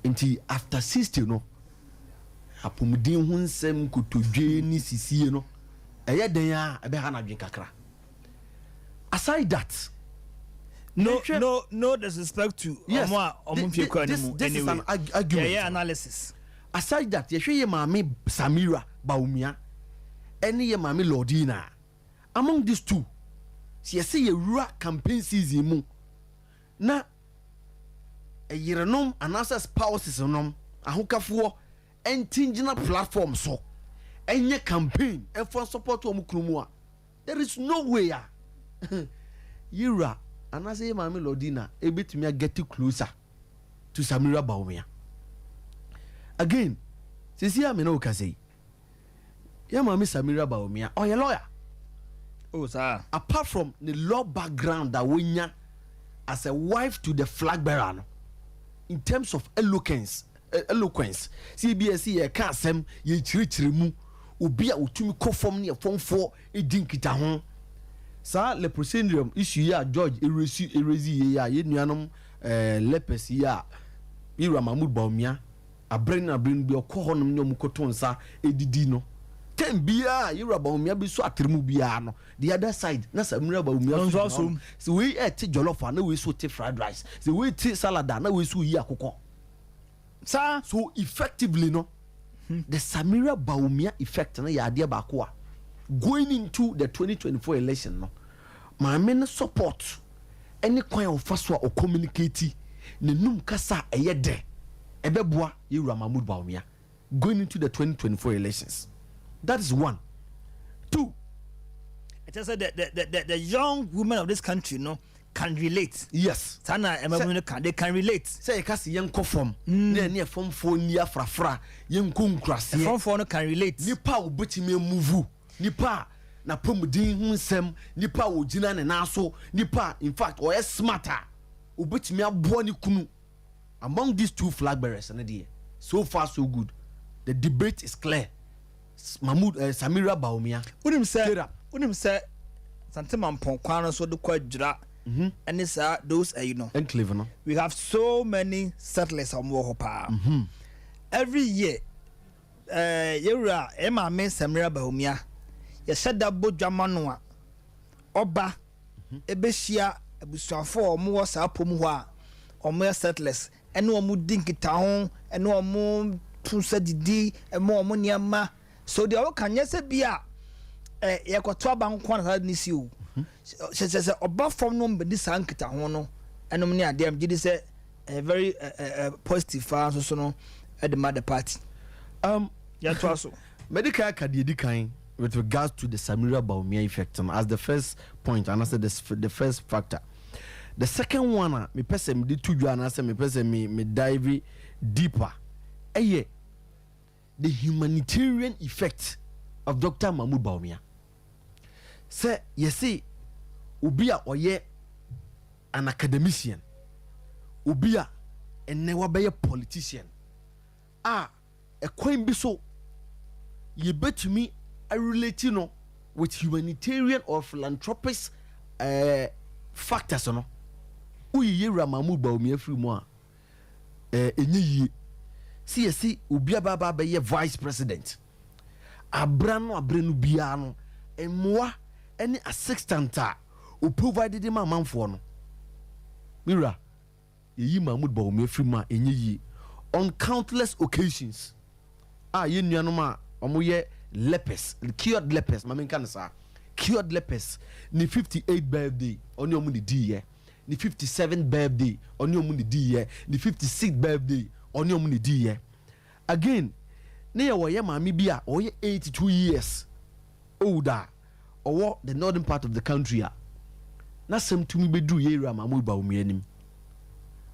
Enti after 60 no apomudin hu nsem kotodwe ni sisie no eye den a ebe ha na dwen kakra. Aside that, no disrespect to yes, this is an argument. Yeah, analysis. Aside that, ye hwe ye maami Samira Bawumia ene ye maami Lordina. Among these 2, si ye say ye rua campaign season mu na yerenom anasa spouses nom ahokafo entingina platform so enye campaign and for support o mukrumu a there is no way Ira anasa ye maami Lordina ebetumi get closer to Samira Bawumia. Again, sisi a me no ka say ye maami Samira Bawumia or ye lawyer. Oh, sir. Apart from the law background that we as a wife to the flag bearer, in terms of eloquence, eloquence CBS ye ka asem ye chirichirimu obi a otumi kɔ fam ne yɛfɔmfoɔ ɛdi nkita ho saa leprosendrium issue ya George erezi ye ya ye nuanom lepers ya Ira Mahmoud Bawumia abren bi ɔkɔ hɔ nom ne ɔmo kɔto nsa edidi no ten bia Ira Bawumia bi so atremu bia no the other side na Samira Bawumia so we eat jollof na we so te fried rice so we te salad na we so yi akokɔ so effectively no the Samira Bawumia effect na ya ade ba ko a going into the 2024 election no my main support any kwan of first or communicate ne num kasa eye de ebeboa Ira Mahmoud Bawumia going into the 2024 elections. That is one. Two, it is the young women of this country can relate. Yes. Sana they can relate. Say kasi young kofom ne form for nia frafra young kunkrase form for no can relate. Nipa obetime move nipa na pomudin hu nsem nipa ogina ne naso nipa in fact or smarter obetime aboa ni kunu. Among these two flag bearers so far so good. The debate is clear. Samira Bawumia unim say santima mpon kwan so de kwadura and it's those enclave no we have so many settlers on Wohopa every year yewura ema me Samira Bawumia ye sheda bodwama no a oba ebehia abusuafo omo wo sa pom ho a omo settlers ene omo dinkita ho ene omo tunsa didi emo omo niama so the can yes bia yekoto abanko na ni si o se oba from no be dis ankita ho no enom ne ade am gidi say very positive so no at the mother party ya to aso medical academy kan with regards to the Samira Bawumia effect as the first point and I said the first factor. The second one me person me to you and I say me person me dive deeper the humanitarian effect of Dr. Mahmoud Bawumia. Say, you see, Ubia oye an academician, Ubia a never be a politician. A coin be so. You bet to me, I relate with humanitarian or philanthropist factors. Uye Mahmoud Bawumia free moi. See, Ubia Baba be vice president. Abranu biano, and moi, any assistant who provided him a man for no. Mira, ye Mahmoud Bawumia free ma enye on countless occasions. Ye nyanoma, omoye lepers, cured lepers, mamen kanasa, cured lepers, ni 58th birthday, on your money D, ni 57th birthday, on your money D, ni 56th birthday. On your money dear again near where mammy be or 82 years older or the northern part of the country na some to me be do Ira Mahmoud Bawumia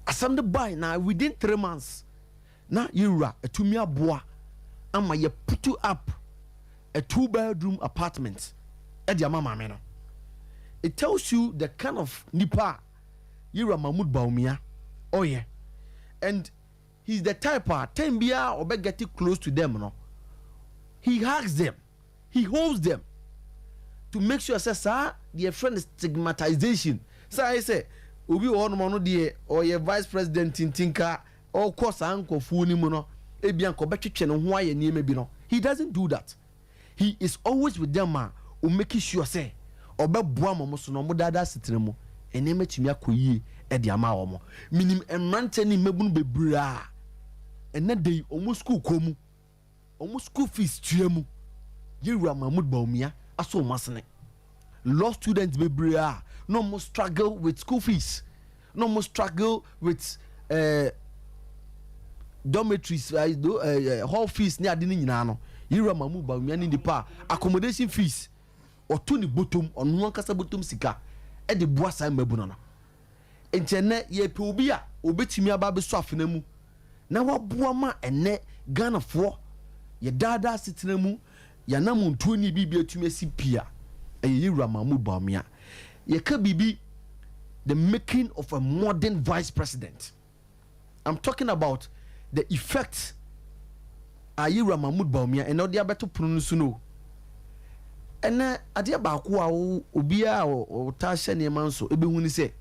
asam the buy now within 3 months na Ira a to me a boa ama ye put you up a 2-bedroom apartment at your mama meno. It tells you the kind of nipa Ira Mahmoud Bawumia and he's the type of 10 bia or getting close to them, no. He hugs them, he holds them to make sure sir, their friend is stigmatization. So I say, Ubi one mono dear or your vice president in Tinka or course uncle Funi Mono, Ebianco Betchin and why and maybe no. He doesn't do that. He is always with them, man, who make sure say, or Buamo Mosono Dada Sitremo, and name it to me a kuyi at the Amaomo. Minim and Rantani Mebun be bra. And that day almost school komu almost school fees tuemu Ira Mahmoud Bawumia aso masne law students be bria no more struggle with school fees no more struggle with dormitories hall fees ne ade nyina no Ira Mahmoud Bawumia ni pa accommodation fees or tuni bottom on one kasa bottom sika e de boa sai mabu no entene ye pe obi a obetimi aba be so afena mu na waboa ma ene Ghana for ye dada sitena mu ya na muntu ni bibia tumi si pia Ira Mahmoud Bawumia ye ka bibi the making of a modern vice president. I'm talking about the effect ayira Mahmoud Bawumia and odi abeto pronounce no ene ade baako a obi a o ta hye ne man so ebehu ni se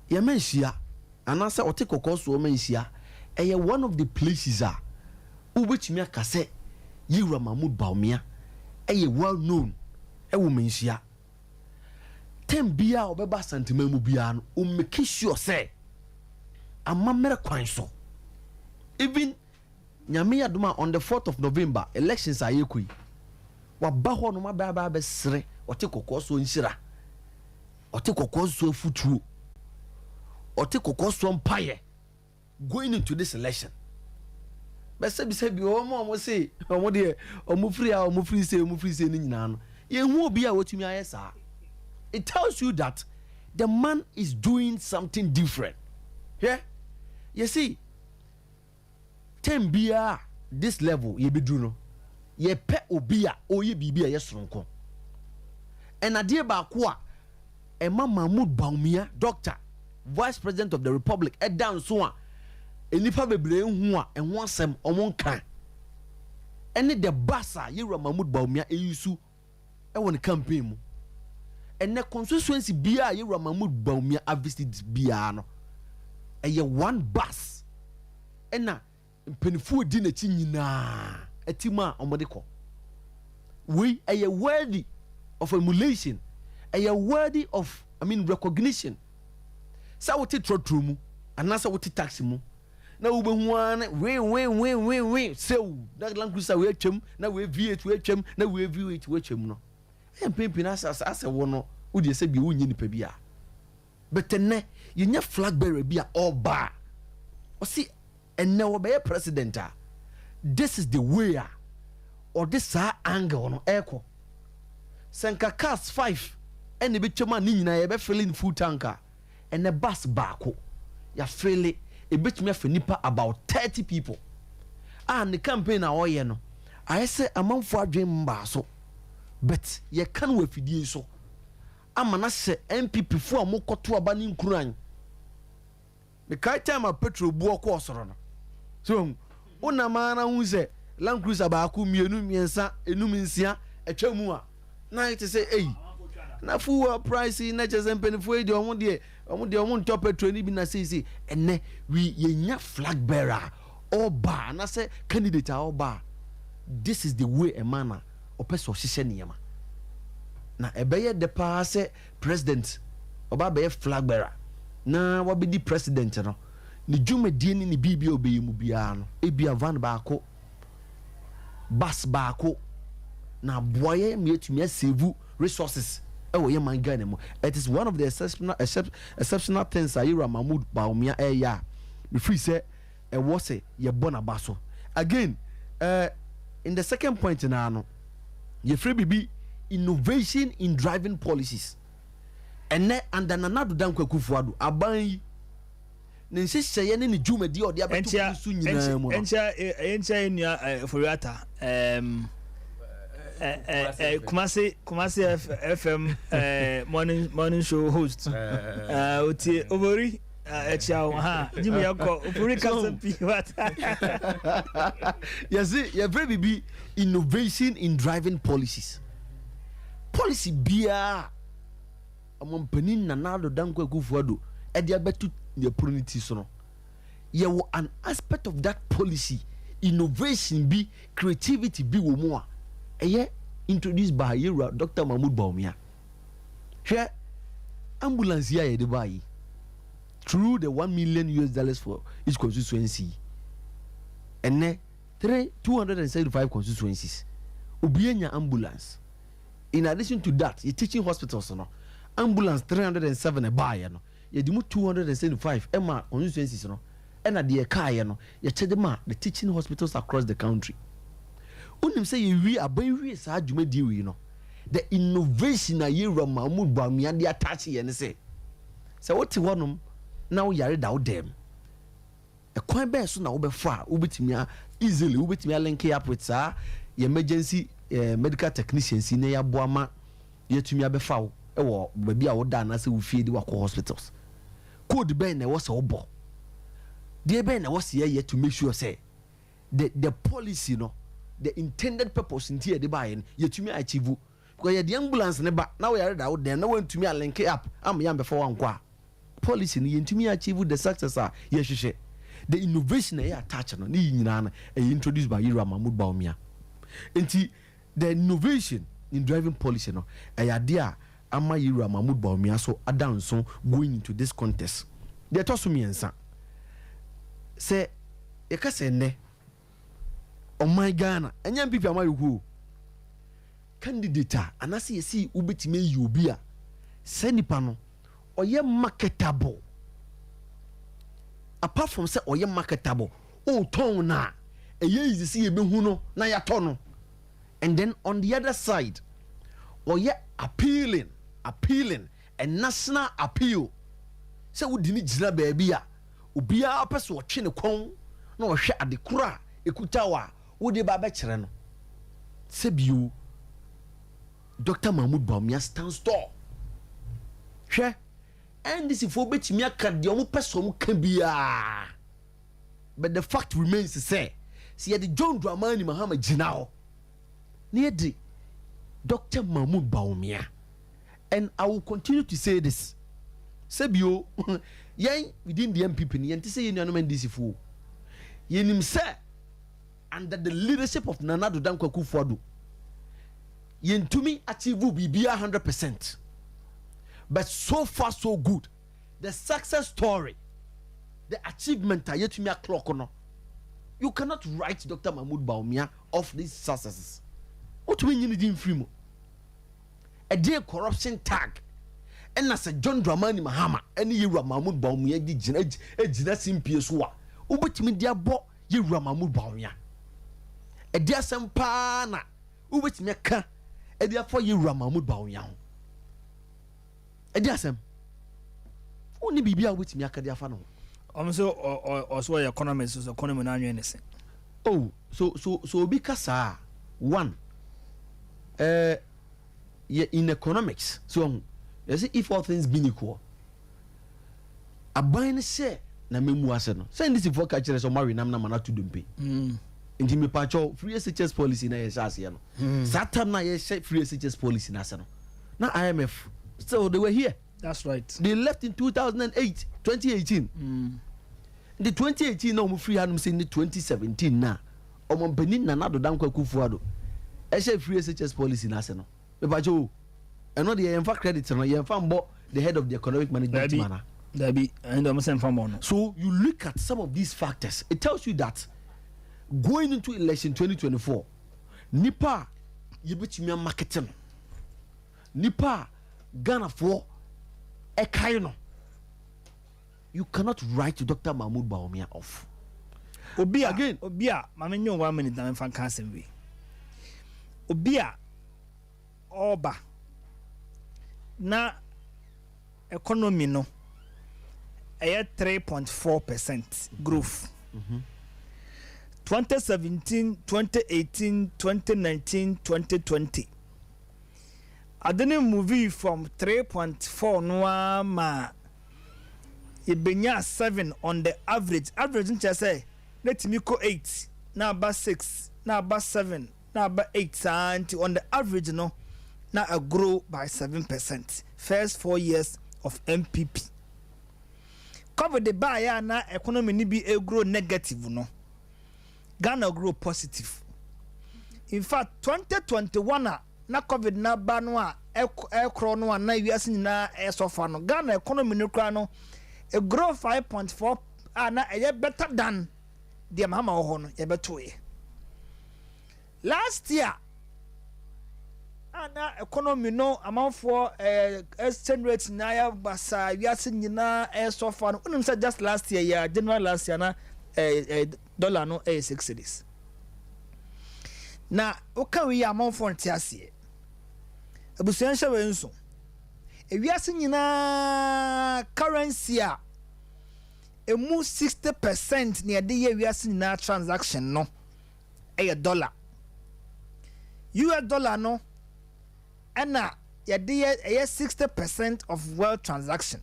ye manhia anasa ote kokoso o manhia eye one of the places a ubetumi akase yira Mahmoud Bawumia eye well known wo manhia tem bia obeba sentiment mu bia no o make sure say amamere kwan so even nyame adoma on the 4th of November elections ayekui waba ho no mababa be sere ote kokoso nhira ote kokoso futuo ote kokoso mpaye going into this election bese bi se bi omo say omo de omo free say ni nyina no ye hu obi a wotumi ayesa. It tells you that the man is doing something different. Yeah? You see, tembia this level ye be do no. Ye pe obia o ye bibia ye sonko. And adie ba ko a Emma Mahmoud Bawumia, doctor, vice president of the republic, e down so a enipa bebre hu a enho asem omon kan. Ene the bassa ye Mahmoud Bawumia e yusu e won campaign mu. And the constituency bia yira Mahmoud Bawumia a visit bia no eye one bus ena mpenifu di na chi nyina etima omodeko we eye worthy of emulation eye worthy of recognition sa wote trotro mu anasa wote taxi mu na wo behu an we so that land cruiser we atwam na we V8 we atwam na we V8 we atwam no empempina asa wono udi ese bi wonyi nipa bia betene yenya flag bearer bia oba osi enne wo be president a this is the way or this angle no eko senka cars 5 ene be twema ni nyina ye be filling full tanker ene bus baako ya fele e betumi afa nipa about 30 people and the campaign a oye no ayese amanfo adwen mba so but ye kan wa fidie so amana se MPP fo amokoto aba ni nkuran me kai time a petrol bu okọ osoro no so una mana hu se Land Cruiser ba ku mienu miensa enum nsia atwa mu a na it say eh na fuel price na chese mpenifo e de omo ntop petrol ni bi na say enne we yenya flag bearer oba na say candidate oba. This is the way a man opeso hihye niyama na ebeye de pa se president oba be flag bearer na wabedi president no ni dwumadie ni bibia obeyemu bia no ebia van baako bus baako na boye mietumi save resources ewo ye man Ghana mu. It is one of the exceptional things Ayira Mahmoud Bawumia eya me free say e wo say ye bona baso again. In the second point na no ye free bibi innovation in driving policies ene anda na nadu dan kwakufuado aban yi ne nhyehyeye ne ne dwumadi odi abeto su nyina mu no encha enua foriata Kumasi FM morning show host oti obori echiao ha Jimmy yako ofuri kasampi what you see you very be innovation in driving policy bia amompanin na nado danko akufuado e dia betu ne opportunity so no ye wo an aspect of that policy innovation be creativity be wo mu a eye introduced by Dr. Mahmoud Bawumia. Here ambulance here ye de buy through the $1 million for each constituency and ne 275 constituencies obienya ambulance. In addition to that, you teaching hospitals no ambulance 307 a buy no you do 275 emma constituencies no and at the car no you check them the teaching hospitals across the country. Unim say we are very sa adwuma di we no the innovation a Ayira Mahmoud Bawumia dey attach ye ne say what wonom now yare da dem e kwan be so na wo be fa wo betimi easily wo betimi link up with emergency medical technicians in ya boama yetumi abefa wo e wo ba bia wo da na se wo fie di wa ko hospitals code be na wo se wo bo deɛ bɛn na wɔsi yɛ to make sure say the policy no the intended purpose nti yɛ de ba yɛ no yɛtumi achieve because yɛ de ambulance ne ba na wɔyare da wo den na wɔntumi a link up am yam before wankɔ a policy no yɛntumi achieve the success a yɛhwehwɛ the innovation ɛyɛ attach no ne nyinaa no ɛyɛ introduced by Yira Mahmoud Bawumia nti the innovation in driving policy no ɛyɛ adeɛ a ama Yira Mahmoud Bawumia so adanso going into this contest deɛ ɛtɔ so mmiɛnsa sɛ yɛka sɛ nnɛ ɔman Ghana ɛnyɛ mpipi ama yɛhuo candidate a anase yɛsi wobɛtumi ayi obi a sɛ nipa no ɔyɛ marketable apart from sɛ ɔyɛ marketable ɔtɔn na ɛyɛ easy sɛ yɛbɛhu no na yɛatɔ no and then on the other side ɔyɛ appealing a national appeal sɛ wodi ne gyina baabi a obiara pɛ sɛ ɔtwe ne kɔn na ɔhwɛ ade koro a ɛkuta wa wode ba bɛkyerɛ no sɛ bio Dr. Mahmoud Bawumia stands tall hwɛ NDC fo betimi aka deɛ ɔmo pɛ sɛ ɔmo ka biara but the fact remains say yɛde John Dramani Mahama gyina hɔ na yɛde Dr. Mahmoud Bawumia and I will continue to say this sebio yɛn within the MPP no yɛnte sɛ yɛn nuanom NDC fo yɛnim sɛ under the leadership of Nana Addo Dankwa Akufo-Addo yɛntumi achieve bibia 100%. But so far so good. The success story, the achievement yet me a clock on. You cannot write Dr. Mahmoud Bawumia off these successes. What do you need in free? A dear corruption tag. And as a John Dramani Mahama, any Yira Mahmoud Bawumia di jina simpi eswa. Ubetimi dia bo Yira Mahmoud Bawumia. A dear sempana. Ubetimi ka. A dear for Yira Mahmoud Bawumia. Edi asem oni bibia wetimi akade afa no so also economics so economy na anwen nese oh so obi kasa one in economics so you see if all things being equal aban ne se na memu ase no say this for ka kire so mari nam na mana to dompe nti me pacho free SHS policy na yes ase no that time na yes free SHS policy na ase no na IMF. So they were here. That's right. They left in 2018. The 2018 now free hanum say in 2017 na. Omo benin na Nana Addo Dankwa Akufo-Addo. E share free SHS policy na se no. Me ba jo. E no dey enfa credit no, ye enfa mbo the head of the economic management team. Dabi, and am say enfa mbo no. So you look at some of these factors. It tells you that going into election 2024, nipa yebetimi marketing. Nipa Ghana for a kaino. You cannot write Dr. Mahmoud Bawumia off. Obia again. Obia, mama nyo 1 minute na mfa kan sem we. Obia oba na economy no 3.4% growth. 2017, 2018, 2019, 2020. I didn't move from 3.4 no ma ibenya 7 on the average. Average ncha say let me go 8. Now about 6, now about 7, now about 8 and on the average no now I grow by 7%. First 4 years of MPP. Cover the buyer na economy ni be a grow negative no. Ghana grow positive. In fact 2021 na COVID na ba no a ekro no na wiase nyina esofa no Ghana economy no kra no e grow 5.4 na e better than the mama ho no e beto e last year na economy no amount for exchange rate na ya basa wiase nyina esofa no unim say just last year ya January last year na dollar no 6 cedis na oka we amount for ntiase abusuansha we nso ewiase nyina currency a emu 60% ne de ye wiase nyina transaction no dollar US dollar no na ye de ye 60% of world transaction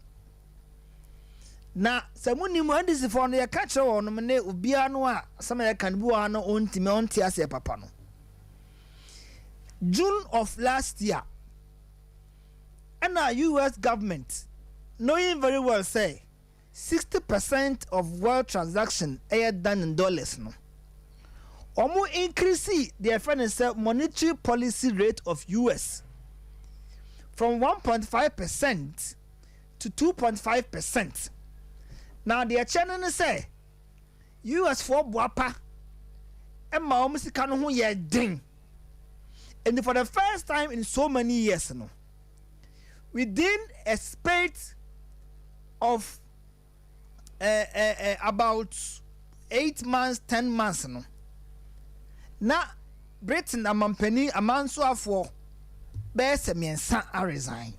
na sɛ munim ndc for no yɛka kyerɛ wɔ nom ne obiara no a sɛma yɛka no bi wɔ ha no ɔntimi ɔnte aseɛ papa no June of last year and our US government knowing very well say 60% of world transaction are done in dollars no omo increase their financial monetary policy rate of US from 1.5% to 2.5%. Now the channel say US for boapa and ma omo sika no ho ye ding. And for the first time in so many years no within a space of about 8 months 10 months no na Britain amampani amanso afo be se miensa a resign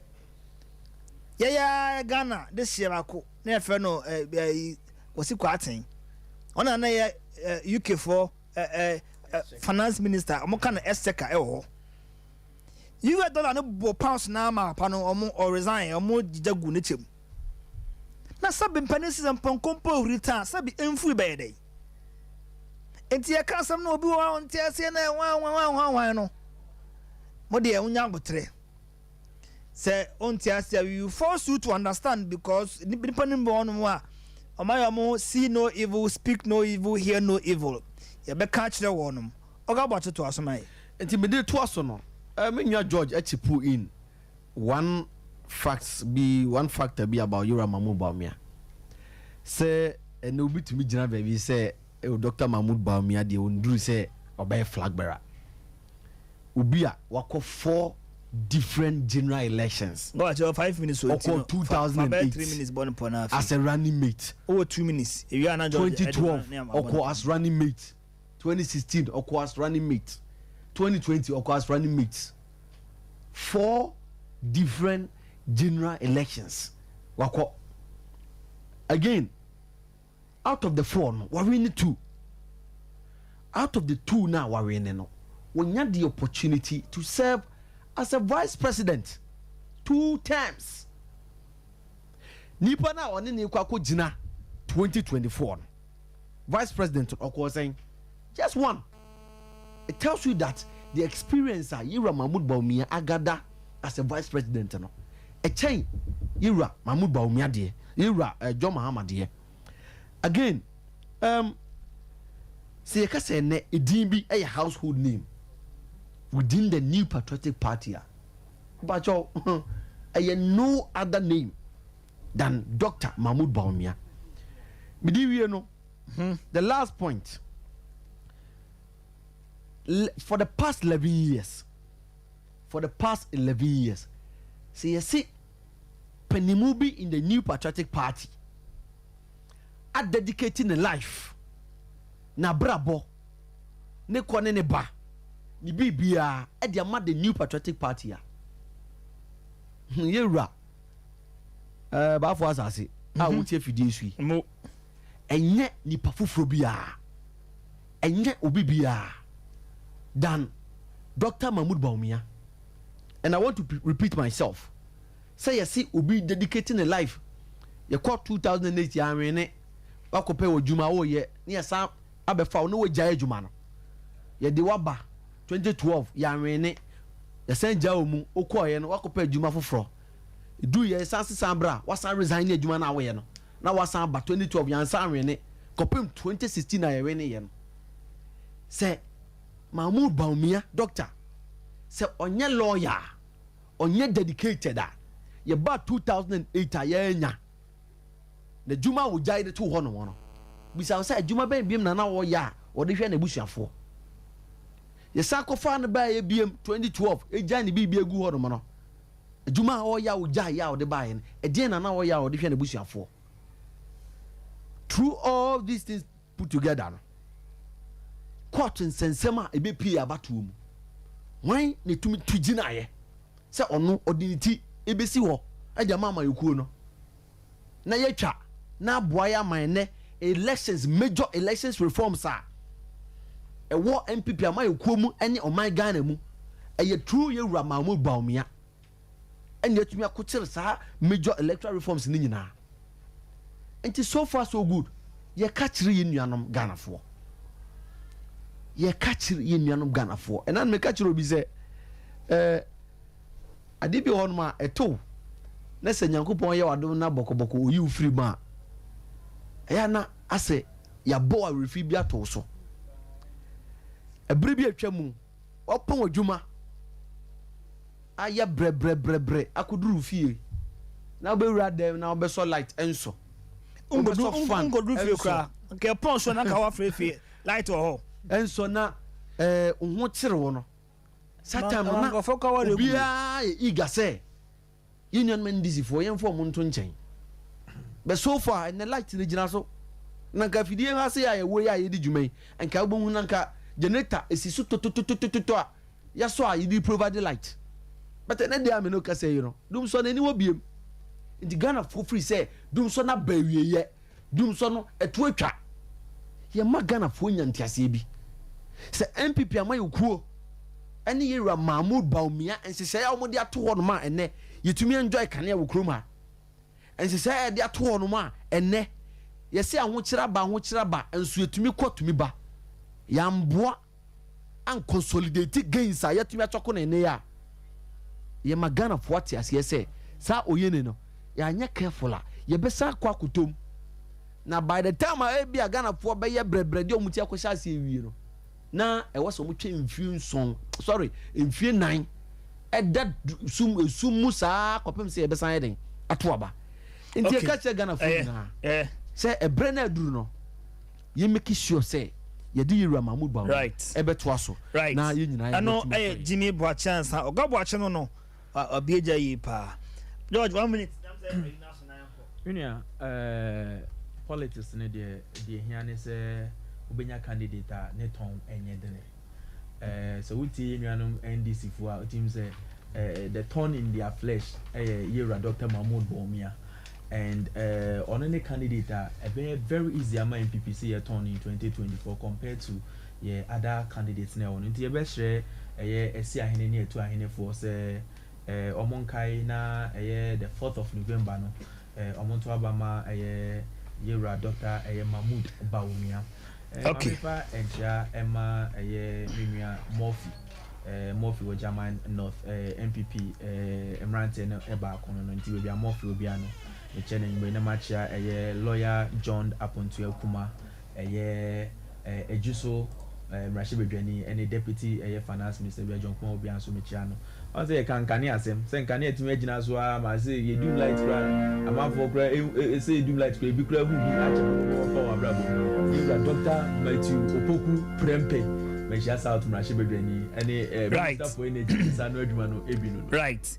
ya Ghana this year ako na efe no wasi kwaten ona na ya UK for finance minister omo kan Esteka eho US dollar no bo pounds na ma pa no omo or resign omo gijagu ne chem na sabi mpani season ponkompo return sabi enfu be dey enti ya kasam na obi wa onti ase na wan no mo de unya botre say onti ase we force you to understand because nipa nimbe ono mo a omayomo see no evil speak no evil hear no evil ya be ka kire wonum oga boto to asomai enti me de to aso no me nwa George achipu in one factor be about Yura Mahmoud Bawumia say and obi to me gina baby say Dr. Mahmoud Bawumia de onduru say obey flag bearer obi a wako 4 different general elections go at 5 minutes so 2008 3 minutes born upon as a running mate over 2 minutes if you are not 2012 oko as running mate 2016 oko as running mate 2020 oko as running mate 4 different general elections wako again out of the 4 no we win 2 out of the 2 now we win no when you had the opportunity to serve as a vice president 2 times nipa na oni ni kwako jina 2024 vice president of saying just one. It tells you that the experience Yura Mahmoud Bawumia agada as a vice president no a chain Yura Mahmoud Bawumia de Yura John Mahama de again say you can say ne edin bi a household name within the New Patriotic Party but no other name than Dr. Mahmoud Bawumia. The last point, for the past 11 years, see you see Penimubi in the New Patriotic Party are dedicating a life na brabo ne kone ne ba ni bibia e dia ma the New Patriotic Party a yewura ba fo asase a wotie fidie sui enye nipa foforo bia enye obi bia than Dr. Mahmoud Bawumia. And I want to repeat myself. Say you see obi dedicating a life. You call 2008 ya rene wakope wo juma wo ye ne asa abefa no wo jaye juma no. Ye de waba 2012 ya rene ya san jawo mu okoye no wakope juma foforo. Du ye sanse sambra wasan resign ne juma na wo ye no. Na wasan ba 2012 ya san rene kopem 2016 na ye rene ye no. Say Mahmoud Bawumia doctor say onye lawyer onye dedicated a ye ba 2008 a ye nya na juma wo jai de to ho no no bisa say juma ben biem na wo ya wo de hwe na busuafo ye sakofa na ba ye biem 2012 e jai ne bibia gu ho no no juma wo ya wo jai ya wo de ba ye e de na wo ya wo de hwe na busuafo through all these things put together no court nsensema ebepi abatuom wan ne tumi tugina ye se ono odiniti ebesi ho agya mama yekuo no na yetwa na aboa ya man ne elections major elections reforms a ewo MPP ama yekuo mu ene oman Ghana mu eye true Yewura Mahmoud Bawumia ene yetumi akokire sa major electoral reforms ni nyina nti so far so good ye catch ye nuanom Ghana for ye catch ye nuanom Ghana for and an me catch obi say ade bi ho no ma eto na se Nyankopon ye wado na bokoboko oyi ufiri ma ya na ase ya bo a refi bi ato so ebiri bi atwa mu opon adwuma aya bre akuduru fie na obewura dem na obeso light enso ungoduru fie kra nke pon so na ka wa fie light ho enso na ho kire wo no satam na obia iga say union men disifo yen fo mo nto nchen but so far in the light regional so na ka fidie ha se ya wo ya yedi dwumai enka obohu na nka generator esisu to a ya so a yedi provide light but na dey am no ka say you know dum so na ni wo biem nti Ghana for free say dum so na ba wieye dum so no eto atwa ye ma Ghana fo nyantiase bi se MPP amayekuo ene yera Mahmoud Bawumia ensese ya omode ato ho no ma ene yetumi enjoy kane wo krom ha ensese ya de ato ho no ma ene yesi ahokyira ba enso yetumi kwatumi ba yamboa an consolidate gains a yetumi atoko na ene ya ye ma Ghana fo atiase se sa oyene no ya anya careful a ye besa kwa kutom na by the time a bia Ghana fo be ye brebre de omuti akohya ase ewie no na e was omutwe mfie nson sorry mfie 9 that sum musa kopem se be san den ato aba nti e ka che Ghana fo na say e bre na aduru no ye make sure say ye di yira Mahmoud Bawumia right e beto aso na ye nyina ye ano Jimmy Boachans ha ogaboache no obieja yi pa George 1 minute politics ne de hiane se ubenya candidate a ne ton enye de so wuti nuanom NDC fo a team say the thorn in their flesh yera Dr. Mahmoud Bawumia and on any candidate a very easy ama MPPC ye turn in 2024 compared to other candidates na on nti e be share esi ahene ne etu ahene fo say omonkai na the 4th of November no omonto abama yera Dr. Mahmoud Bawumia okay encha Emma Mimia Murphy wa German North MPP Emrante no eba kono no nti we bia Murphy obi ano e chene ngbe na machia lawyer John Apontu Akuma ejuso Mrashe Bedwani any deputy finance minister bia John Kuma obi anso mechia no on say kan kane asem say kane atimi agina so a ma say ye do light kra amafo kra say do light kra bi kra hu bi acha for wa brabo you Dr. Matthew Opoku Prempe mechia South Mrashe Bedwani any minister for energy sanu aduma no ebi no right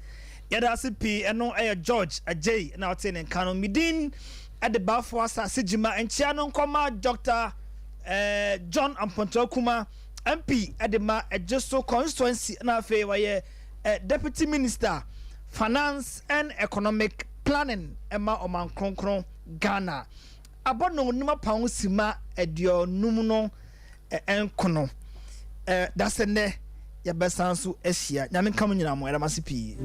yada CP eno George Ajay na ote ne kan no midin at the bafo asase jima enchia no nkoma Dr. John Apontu Akuma MP at the ma ejeso constituency na fe wa Deputy Minister Finance and Economic Planning Emma Oman Kronkron Ghana abono nima pawo sima edio numuno enkono that's ne ya besanso ehia nyame kam nyina mo era masipi